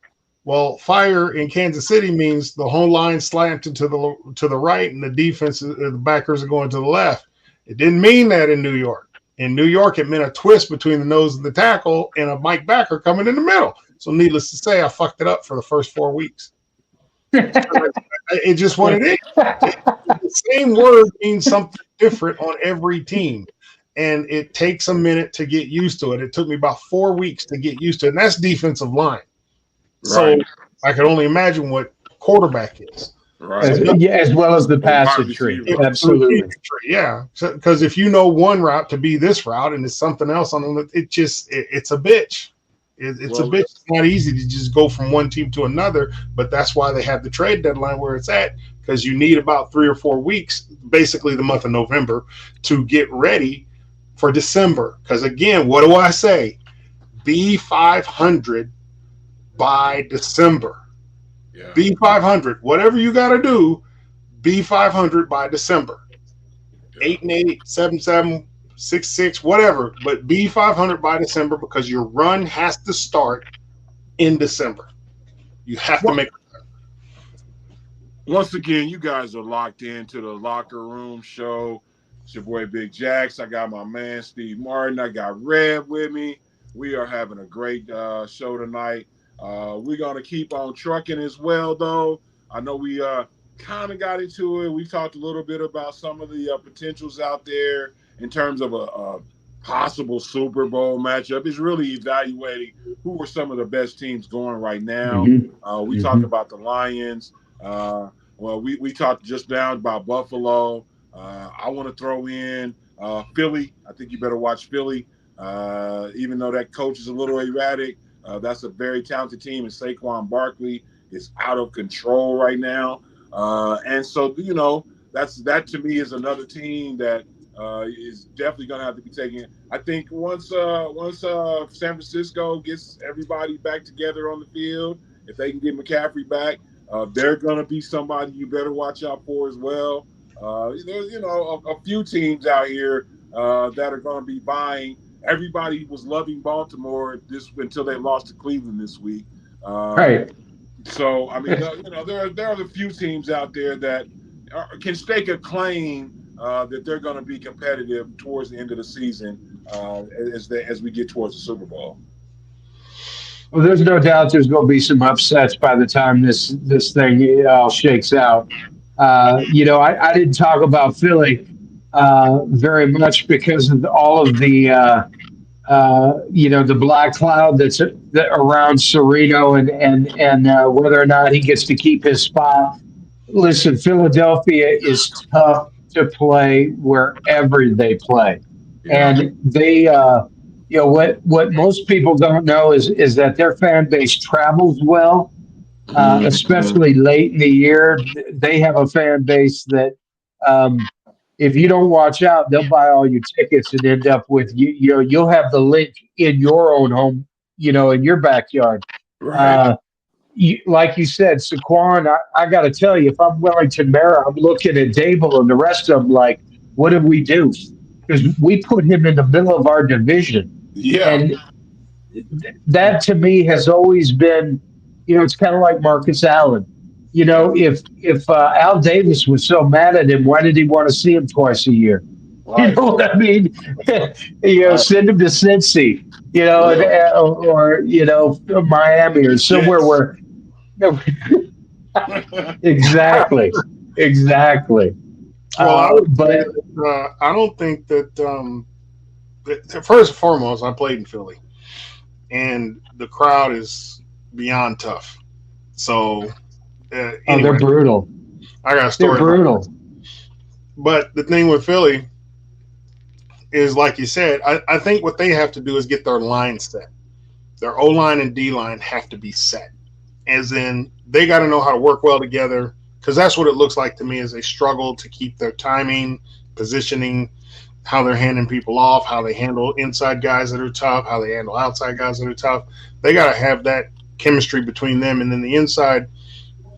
Well, fire in Kansas City means the whole line slanted to the right, and the defense, the backers are going to the left. It didn't mean that in New York. In New York, it meant a twist between the nose of the tackle and a Mike backer coming in the middle. So, needless to say, I fucked it up for the first 4 weeks. It's just what it is. The same word means something different on every team. And it takes a minute to get used to it. It took me about 4 weeks to get used to it. And that's defensive line. Right. So I can only imagine what quarterback is. Right. As well as the passage tree. Absolutely. Yeah. Because if you know one route to be this route and it's something else on them, it's a bitch. It's a bitch. It's not easy to just go from one team to another, but that's why they have the trade deadline where it's at, because you need about 3 or 4 weeks, basically the month of November, to get ready for December. Because again, what do I say? Be 500 by December. Yeah. Be 500. Whatever you got to do, be 500 by December. 8-8, 7-7, 6-6, whatever. But be 500 by December, because your run has to start in December. You have to make. Once again, you guys are locked into the Locker Room Show. It's your boy Big Jax. I got my man Steve Martin. I got Red with me. We are having a great show tonight. We're going to keep on trucking as well, though. I know we kind of got into it. We talked a little bit about some of the potentials out there in terms of a possible Super Bowl matchup. It's really evaluating who are some of the best teams going right now. We talked about the Lions. We talked just now about Buffalo. I want to throw in Philly. I think you better watch Philly. Even though that coach is a little erratic, that's a very talented team, and Saquon Barkley is out of control right now. And so, that to me is another team that is definitely going to have to be taken. I think once San Francisco gets everybody back together on the field, if they can get McCaffrey back, they're going to be somebody you better watch out for as well. There's a few teams out here that are going to be buying. Everybody was loving Baltimore until they lost to Cleveland this week. Right. So I mean, there are a few teams out there that can stake a claim that they're going to be competitive towards the end of the season as we get towards the Super Bowl. Well, there's no doubt there's going to be some upsets by the time this thing all shakes out. I didn't talk about Philly very much because of all of the the black cloud that's around Sereno and whether or not he gets to keep his spot. Listen, Philadelphia is tough to play wherever they play, and they. What most people don't know is that their fan base travels well, especially late in the year. They have a fan base that, if you don't watch out, they'll buy all your tickets and end up with you'll have the link in your own home, in your backyard. Right. Like you said, Saquon, I got to tell you, if I'm Wellington Mara, I'm looking at Dable and the rest of them like, what did we do? Because we put him in the middle of our division. Yeah. And that to me has always been, it's kind of like Marcus Allen. If Al Davis was so mad at him, why did he want to see him twice a year? Right. You know what I mean? Send him to Cincy, or Miami or somewhere where. Exactly. Well, But I don't think that. First and foremost, I played in Philly, and the crowd is beyond tough. So, anyway, they're brutal. I got a story. They're brutal. But the thing with Philly is, like you said, I think what they have to do is get their line set. Their O-line and D-line have to be set. As in, they got to know how to work well together, because that's what it looks like to me, is they struggle to keep their timing, positioning, how they're handing people off, how they handle inside guys that are tough, how they handle outside guys that are tough. They got to have that chemistry between them, and then the inside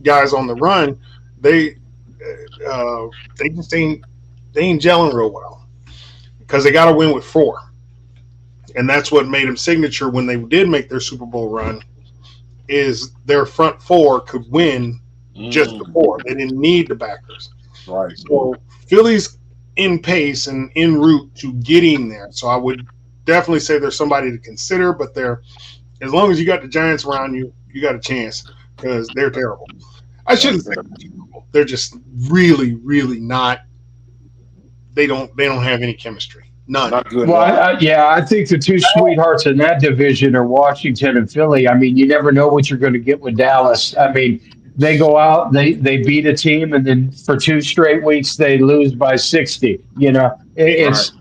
guys on the run, they just ain't gelling real well, because they got to win with 4. and that's what made them signature when they did make their Super Bowl run. Is their front four could win just the four. They didn't need the backers. Right. So Philly's in pace and en route to getting there. So I would definitely say there's somebody to consider, but they're as long as you got the Giants around you, you got a chance because they're terrible. I shouldn't say they're just really, really not. They don't have any chemistry. None. Not good. Well, I think the two sweethearts in that division are Washington and Philly. I mean, you never know what you're going to get with Dallas. I mean, they go out, they beat a team, and then for 2 straight weeks they lose by 60. You know, it's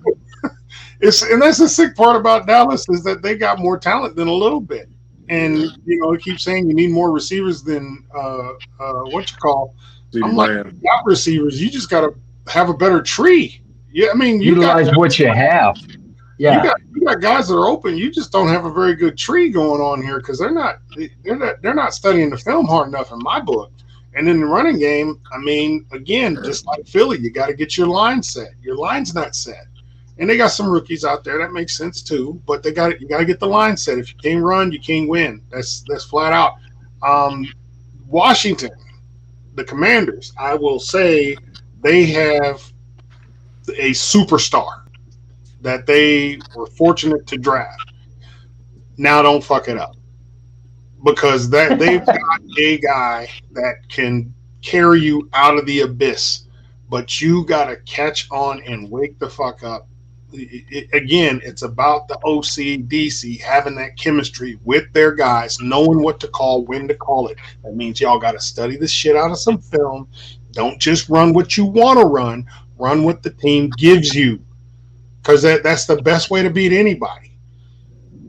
And that's the sick part about Dallas is that they got more talent than a little bit. And you know, I keep saying you need more receivers than what you call. I'm like, you got receivers. You just got to have a better tree. Yeah, I mean, utilize what you have. Yeah, you got guys that are open. You just don't have a very good tree going on here because they're not studying the film hard enough in my book. And in the running game, I mean, again, just like Philly, you got to get your line set. Your line's not set, and they got some rookies out there that makes sense too. But you got to get the line set. If you can't run, you can't win. That's flat out. Washington, the Commanders, I will say they have a superstar that they were fortunate to draft. Now don't fuck it up because that they've got a guy that can carry you out of the abyss, but you got to catch on and wake the fuck up. Again, it's about the OC, DC having that chemistry with their guys, knowing what to call, when to call it. That means y'all got to study the shit out of some film. Don't just run what you want to run. Run what the team gives you, because that's the best way to beat anybody.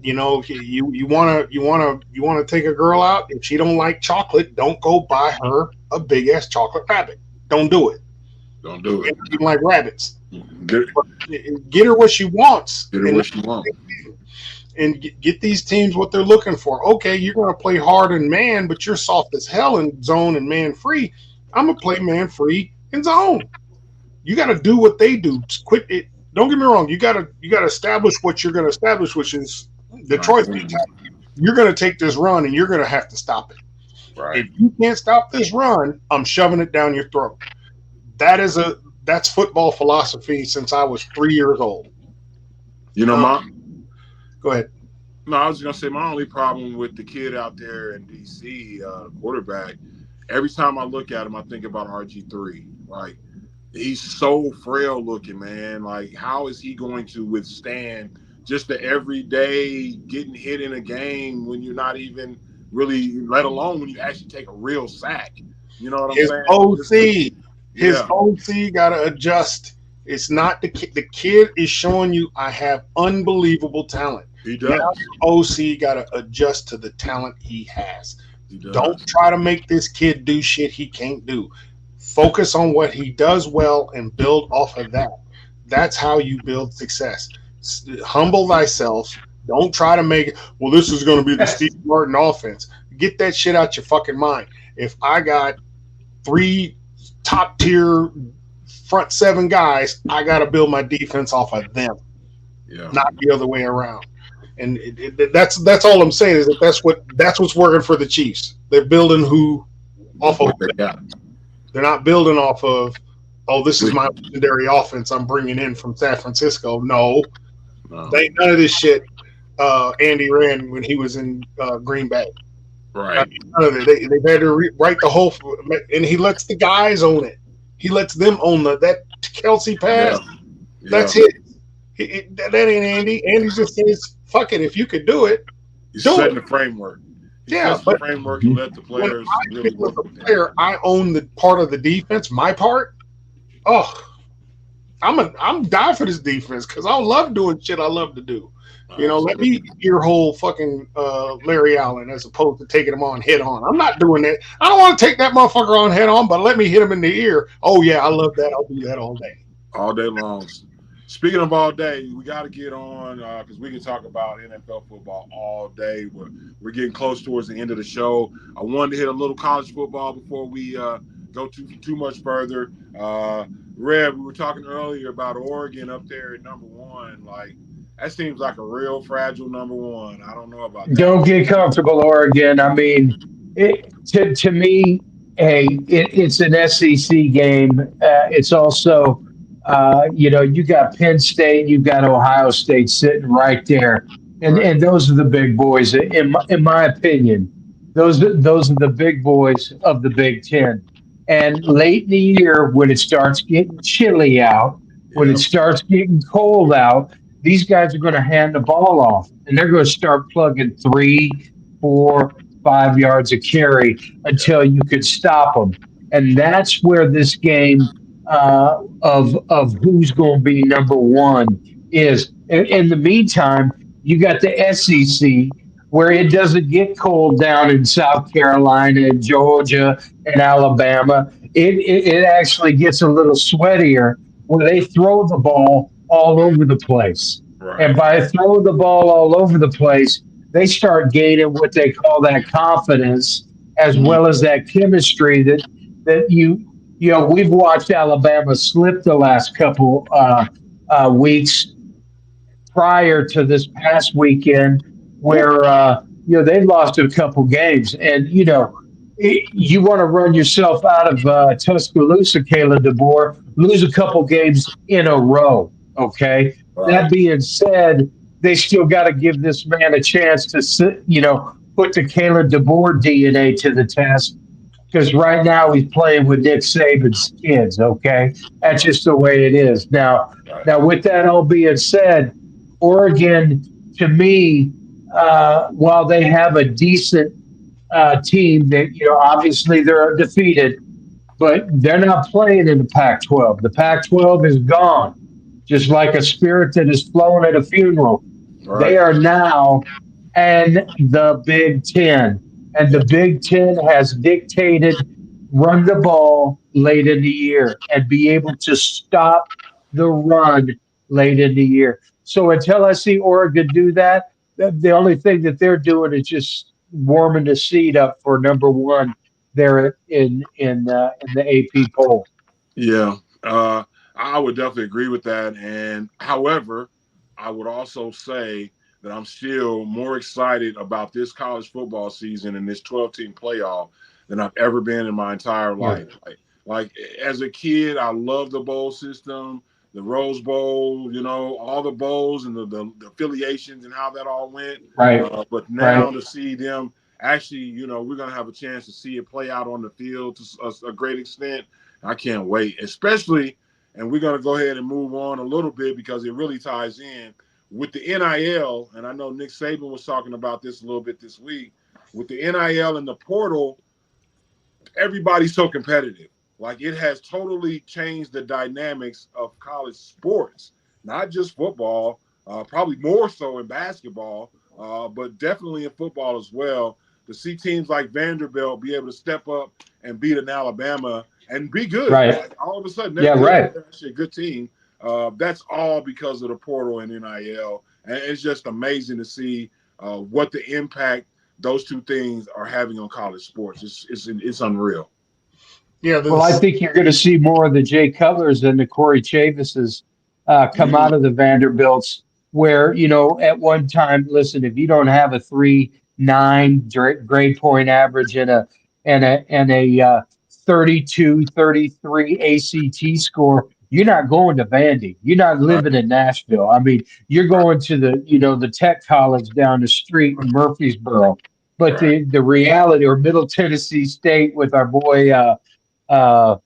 You know, you want to take a girl out. If she don't like chocolate, don't go buy her a big ass chocolate rabbit. Don't do it. Don't do it. She like rabbits. Get her what she wants. Get her what she wants. And get these teams what they're looking for. Okay, you're going to play hard in man, but you're soft as hell in zone and man free. I'm going to play man free in zone. You got to do what they do. Quit it. Don't get me wrong. You got to establish what you're going to establish, which is Detroit. You're going to take this run, and you're going to have to stop it. Right. If you can't stop this run, I'm shoving it down your throat. That's football philosophy since I was 3 years old. You know, go ahead. No, I was going to say my only problem with the kid out there in DC, quarterback. Every time I look at him, I think about RG3. Like, he's so frail looking, man. Like, how is he going to withstand just the everyday getting hit in a game when you're not even really, let alone when you actually take a real sack? You know what I'm saying? His OC got to adjust. It's not the kid. The kid is showing you I have unbelievable talent. He does. Now OC got to adjust to the talent he has. Don't try to make this kid do shit he can't do. Focus on what he does well and build off of that. That's how you build success. Humble thyself. Don't try to make it, well, this is going to be the Steve Martin offense. Get that shit out your fucking mind. If I got 3 top-tier front 7 guys, I got to build my defense off of them, not the other way around. And that's all I'm saying is that that's what's working for the Chiefs. They're building off of what they got. They're not building off of, oh, this is my legendary offense I'm bringing in from San Francisco. No. They ain't none of this shit Andy ran when he was in Green Bay. Right. None of it. They've had to write the whole – and he lets the guys own it. He lets them own that Kelsey pass. Yeah. That's it. That ain't Andy. Andy just says, fuck it. If you could do it, he's setting the framework. But the framework and let the players really work with player, I own the part of the defense, my part. Oh, I'm dying for this defense because I love doing shit I love to do. You know, let me ear hole fucking Larry Allen as opposed to taking him on head on. I'm not doing that. I don't want to take that motherfucker on head on, but let me hit him in the ear. Oh yeah, I love that. I'll do that all day. All day long. Speaking of all day, we got to get on because we can talk about NFL football all day. We're getting close towards the end of the show. I wanted to hit a little college football before we go too much further. Rev, we were talking earlier about Oregon up there at number 1. Like, that seems like a real fragile number one. I don't know about that. Don't get comfortable, Oregon. I mean, to me, hey, it's an SEC game. It's also, you got Penn State, you've got Ohio State sitting right there, and Right. those are the big boys, in my opinion. Those are the big boys of the Big Ten. And late in the year, when it starts getting chilly out, when it Yep. starts getting cold out, these guys are going to hand the ball off and they're going to start plugging 3, 4, 5 yards of carry Yep. until you could stop them. And that's where this game of who's going to be number one is. In the meantime, you got the SEC where it doesn't get cold down in South Carolina and Georgia and Alabama. It actually gets a little sweatier where they throw the ball all over the place. And Right. by throwing the ball all over the place, they start gaining what they call that confidence as Mhm. well as that chemistry that we've watched Alabama slip the last couple weeks prior to this past weekend where they've lost a couple games and you want to run yourself out of Tuscaloosa, Kayla DeBoer, lose a couple games in a row. Okay. Right. That being said, they still got to give this man a chance to put the Kayla DeBoer DNA to the test because right now he's playing with Nick Saban's kids. Okay, that's just the way it is. Now, Right. with that all being said, Oregon, to me, while they have a decent team, that obviously they're undefeated, but they're not playing in the Pac-12. The Pac-12 is gone, just like a spirit that is flown at a funeral. They Right. are now in the Big Ten, and the Big Ten has dictated run the ball late in the year and be able to stop the run late in the year. So until I see Oregon do that, the only thing that they're doing is just warming the seat up for number one there in the AP poll. Yeah. I would definitely agree with that. And however, I would also say that I'm still more excited about this college football season and this 12-team playoff than I've ever been in my entire Yeah. life. Like as a kid, I loved the bowl system, the Rose Bowl, all the bowls and the affiliations and how that all went. Right. But now Right. to see them actually, we're going to have a chance to see it play out on the field to a great extent. I can't wait, especially, and we're going to go ahead and move on a little bit because it really ties in with the NIL. And I know Nick Saban was talking about this a little bit this week. With the NIL and the portal, everybody's so competitive. Like it has totally changed the dynamics of college sports, not just football, probably more so in basketball, but definitely in football as well. To see teams like Vanderbilt be able to step up and beat an Alabama and be good. Right. Like all of a sudden, they're Yeah. good. Right. They're actually a good team. That's all because of the portal and NIL. And it's just amazing to see what the impact those two things are having on college sports. It's unreal. Yeah, Well, I this think you're going to see more of the Jay Cutlers and the Corey Chavises come Mm, out of the Vanderbilts, where, at one time, listen, if you don't have a 3.9 grade point average and a 32, 33 ACT score, you're not going to Vandy. You're not right, living in Nashville. I mean, you're right, going to the tech college down the street in Murfreesboro. But right. the reality, or Middle Tennessee State with our boy uh,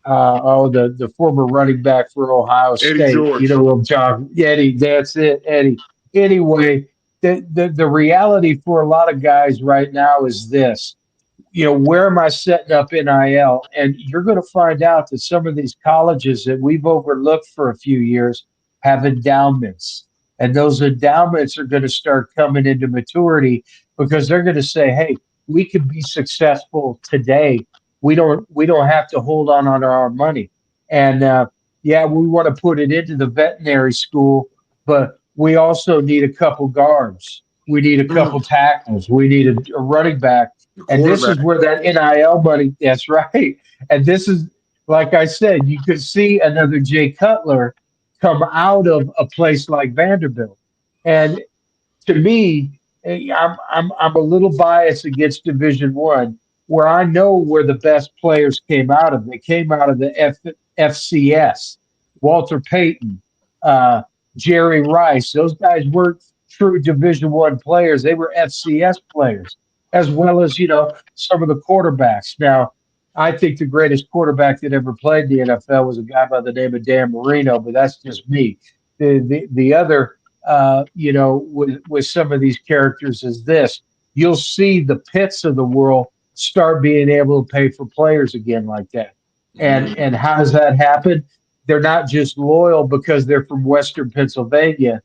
the former running back for Ohio Eddie State. You George. know, John Eddie. That's it, Eddie. Anyway, the reality for a lot of guys right now is this. Where am I setting up NIL? And you're going to find out that some of these colleges that we've overlooked for a few years have endowments. And those endowments are going to start coming into maturity because they're going to say, hey, we could be successful today. We don't have to hold on our money. And yeah, we want to put it into the veterinary school, but we also need a couple guards. We need a couple Mm, tackles. We need a running back, the and this is quarterback. where that NIL money, that's right. And this is, like I said, you could see another Jay Cutler come out of a place like Vanderbilt. And to me, I'm a little biased against Division One, where I know where the best players came out of. They came out of the FCS. Walter Payton, uh, Jerry Rice. Those guys weren't true Division One players. They were FCS players, as well as some of the quarterbacks. Now, I think the greatest quarterback that ever played the NFL was a guy by the name of Dan Marino, but that's just me. The other with some of these characters is this. You'll see the Pitts of the world start being able to pay for players again like that. And how does that happen? They're not just loyal because they're from Western Pennsylvania.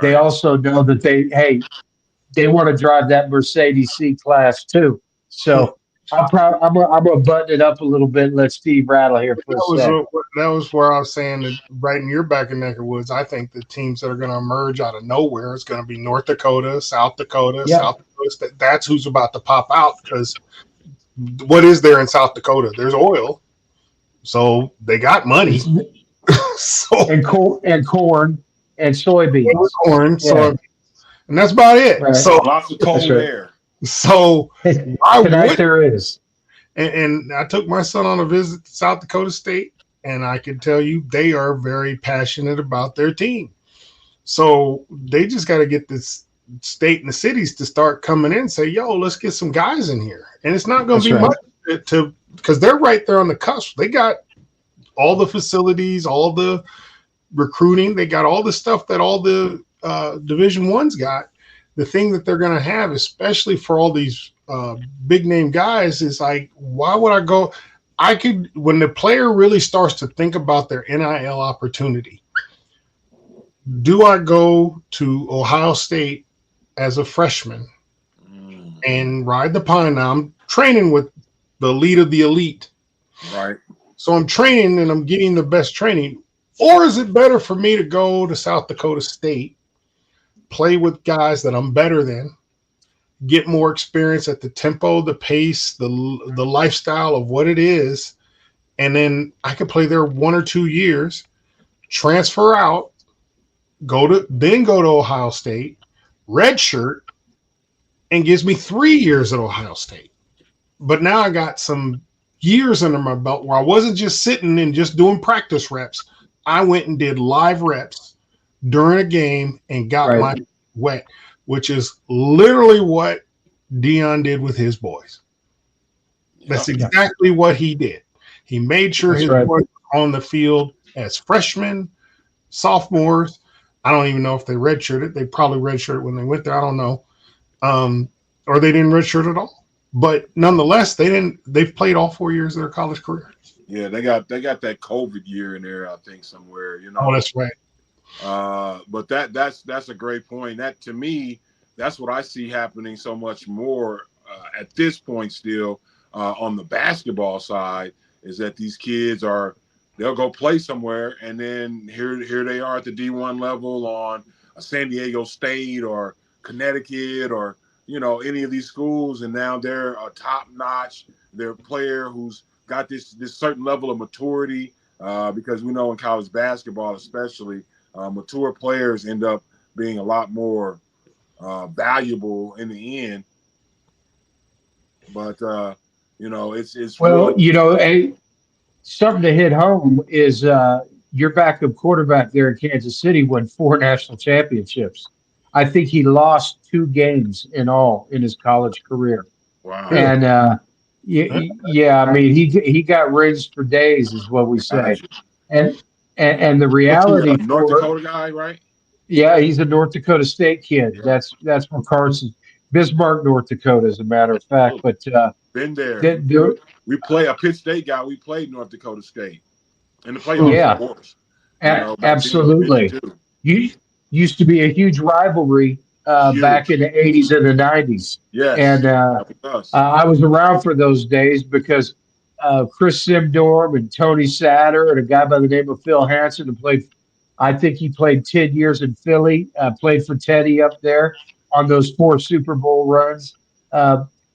They Right. also know that they want to drive that Mercedes C class too. So I'm gonna button it up a little bit and let Steve rattle here for a sec. That was where I was saying that right in your back of neck of woods. I think the teams that are going to emerge out of nowhere is going to be North Dakota, South Dakota, Yeah. South Dakota. That's who's about to pop out because what is there in South Dakota? There's oil, so they got money. So and corn and soybeans. corn, Yeah. so and that's about it. Right. So Lots of cold That's right. air. so I Tonight would. there is. And I took my son on a visit to South Dakota State, and I can tell you they are very passionate about their team. So they just got to get this state and the cities to start coming in and say, yo, let's get some guys in here. And it's not going to be That's much to because they're right there on the cusp. They got all the facilities, all the recruiting. They got all the stuff that all the Division Ones got. The thing that they're going to have, especially for all these big name guys, is like, why would I go? I could, when the player really starts to think about their NIL opportunity, do I go to Ohio State as a freshman and ride the pine? Now I'm training with the elite of the elite. Right. So I'm training and I'm getting the best training. Or is it better for me to go to South Dakota State, play with guys that I'm better than, get more experience at the tempo, the pace, the lifestyle of what it is, and then I could play there 1 or 2 years, transfer out, go to Ohio State, redshirt, and gives me 3 years at Ohio State. But now I got some years under my belt where I wasn't just sitting and just doing practice reps. I went and did live reps during a game and got my wet, which is literally what Dion did with his boys. That's exactly what he did. He made sure his boys were on the field as freshmen, sophomores. I don't even know if they redshirted. They probably redshirted when they went there. I don't know. Or they didn't redshirt at all. But nonetheless, they've played all 4 years of their college career. Yeah, they got that COVID year in there, I think, somewhere, Oh, that's right. But that's a great point. That, to me, that's what I see happening so much more at this point still on the basketball side, is that these kids they'll go play somewhere, and then here they are at the D1 level on a San Diego State or Connecticut or any of these schools, and now they're a top-notch. They're a player who's got this certain level of maturity, because we know in college basketball especially, mature players end up being a lot more valuable in the end. But it's really something to hit home is your backup quarterback there in Kansas City won 4 national championships. I think he lost 2 games in all in his college career. Wow. And I mean he got rings for days, is what we say. And the reality, North Dakota guy, right? Yeah, he's a North Dakota State kid. Yeah. That's where Carson, Bismarck, North Dakota, as a matter of fact. But been there. We play a Pitt State guy. We played North Dakota State in the playoffs, of course. Absolutely. You used to be a huge rivalry back in the 80s and the 90s. Yes. And I was around for those days because Chris Simdorm and Tony Satter and a guy by the name of Phil Hansen I think he played 10 years in Philly, played for Teddy up there on those 4 Super Bowl runs.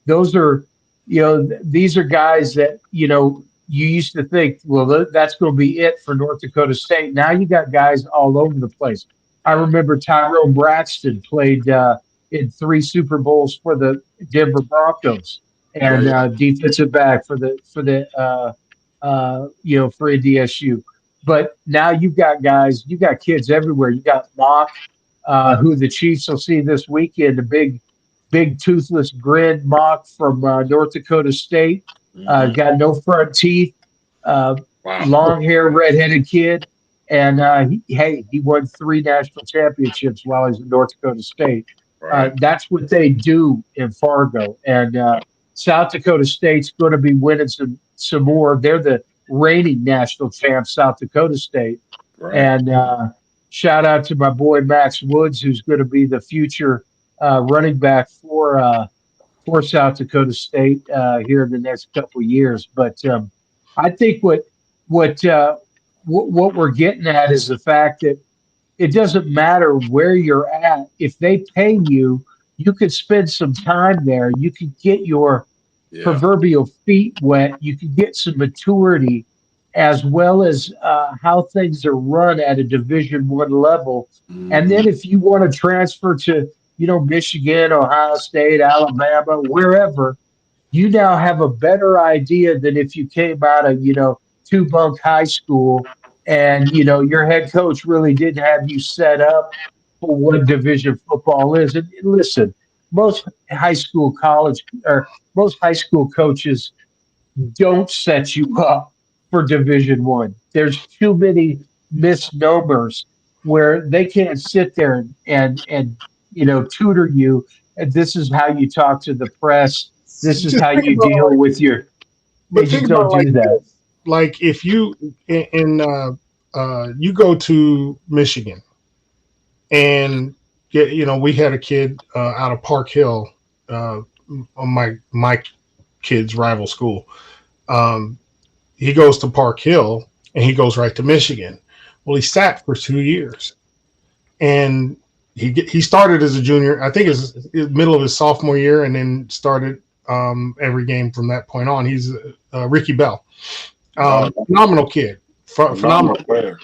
Those are, these are guys that, you used to think, well, that's going to be it for North Dakota State. Now you got guys all over the place. I remember Tyrone Braxton played in 3 Super Bowls for the Denver Broncos and Yeah. defensive back for NDSU. But now you've got guys, you got kids everywhere. You got Mock, who the Chiefs will see this weekend, the big toothless grin Mock from North Dakota State. Mhm. Got no front teeth, uh, Wow. long hair, redheaded kid. And he won 3 national championships while he's in North Dakota State. Right. That's what they do in Fargo. And South Dakota State's going to be winning some more. They're the reigning national champs, South Dakota State. Right. And shout out to my boy Max Woods, who's going to be the future running back for South Dakota State here in the next couple of years. But I think what what we're getting at is the fact that it doesn't matter where you're at. If they pay you, you could spend some time there. You could get your Yeah. proverbial feet wet. You can get some maturity, as well as how things are run at a Division I level. And Mhm. then if you want to transfer to, Michigan, Ohio State, Alabama, wherever, you now have a better idea than if you came out of, two bunk high school and, your head coach really didn't have you set up for what division football is. And listen, most high school college or most high school coaches don't set you up for Division One. There's too many misnomers where they can't sit there and tutor you. And this is how you talk to the press. This is Just how think you about it deal with your. They but think just about don't it like do that. this. Like if you you go to Michigan and we had a kid out of Park Hill, on my kid's rival school. Um, he goes to Park Hill and he goes right to Michigan. Well, he sat for 2 years and he started as a junior. I think it's middle of his sophomore year, and then started every game from that point on. He's Ricky Bell, phenomenal kid, phenomenal player.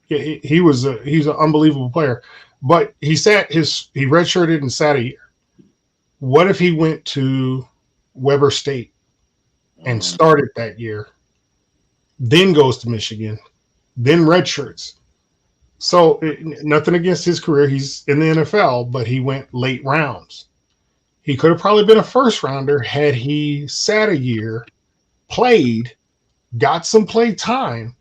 he's an unbelievable player. But he redshirted and sat a year. What if he went to Weber State and Mhm. started that year, then goes to Michigan, then redshirts? So nothing against his career. He's in the NFL, but he went late rounds. He could have probably been a first rounder had he sat a year, played, got some play time.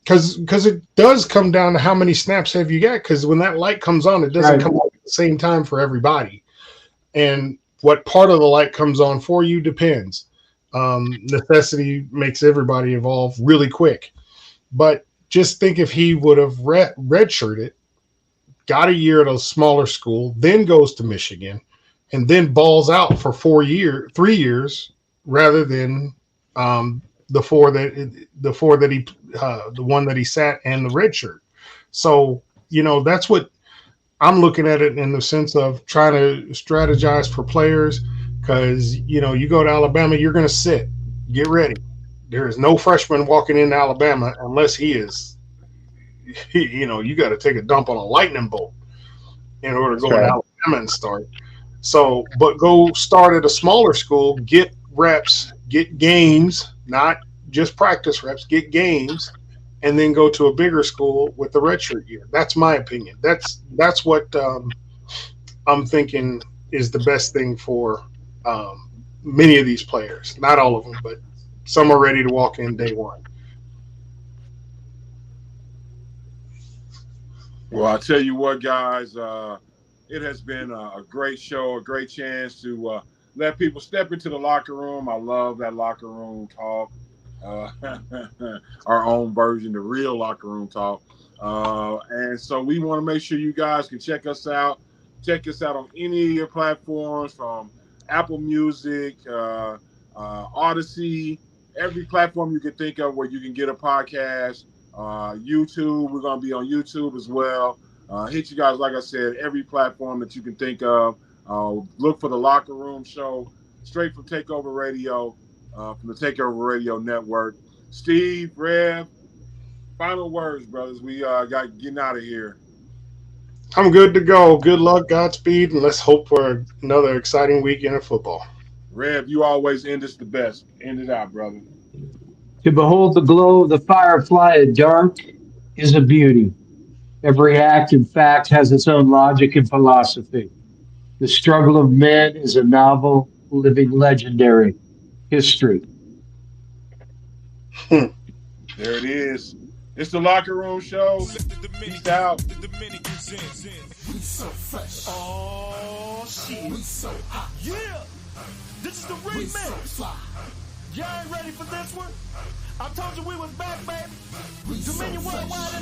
Because it does come down to how many snaps have you got. Because when that light comes on, it doesn't Right. come on at the same time for everybody. And what part of the light comes on for you depends. Necessity makes everybody evolve really quick. But just think if he would have redshirted, got a year at a smaller school, then goes to Michigan, and then balls out for 3 years, rather than um, the one that he sat and the red shirt. So that's what I'm looking at it in the sense of trying to strategize for players, because you go to Alabama, you're going to sit, get ready. There is no freshman walking into Alabama unless he is, you got to take a dump on a lightning bolt in order to That's go into right. Alabama and start. So, but go start at a smaller school, get reps, get games, not just practice reps, get games, and then go to a bigger school with the redshirt year. That's my opinion. That's what I'm thinking is the best thing for many of these players. Not all of them, but some are ready to walk in day one. Well, I tell you what, guys, it has been a great show, a great chance to let people step into the locker room. I love that locker room talk, uh, our own version, the real locker room talk. And so we want to make sure you guys can check us out. Check us out on any of your platforms, from Apple Music, Odyssey, every platform you can think of where you can get a podcast. YouTube, we're going to be on YouTube as well. Hit you guys, like I said, every platform that you can think of. Look for the Locker Room Show, straight from Takeover Radio, from the Takeover Radio Network. Steve, Rev, final words, brothers. We got getting out of here. I'm good to go. Good luck, Godspeed, and let's hope for another exciting weekend of football. Rev, you always end us the best. End it out, brother. To behold the glow of the firefly at dark is a beauty. Every act, in fact, has its own logic and philosophy. The struggle of men is a novel, living, legendary history. There it is. It's the Locker Room Show. Peace out. Oh shit. Yeah! This is the remix. Y'all ain't ready for this one? I told you we was back, baby. Dominion Worldwide.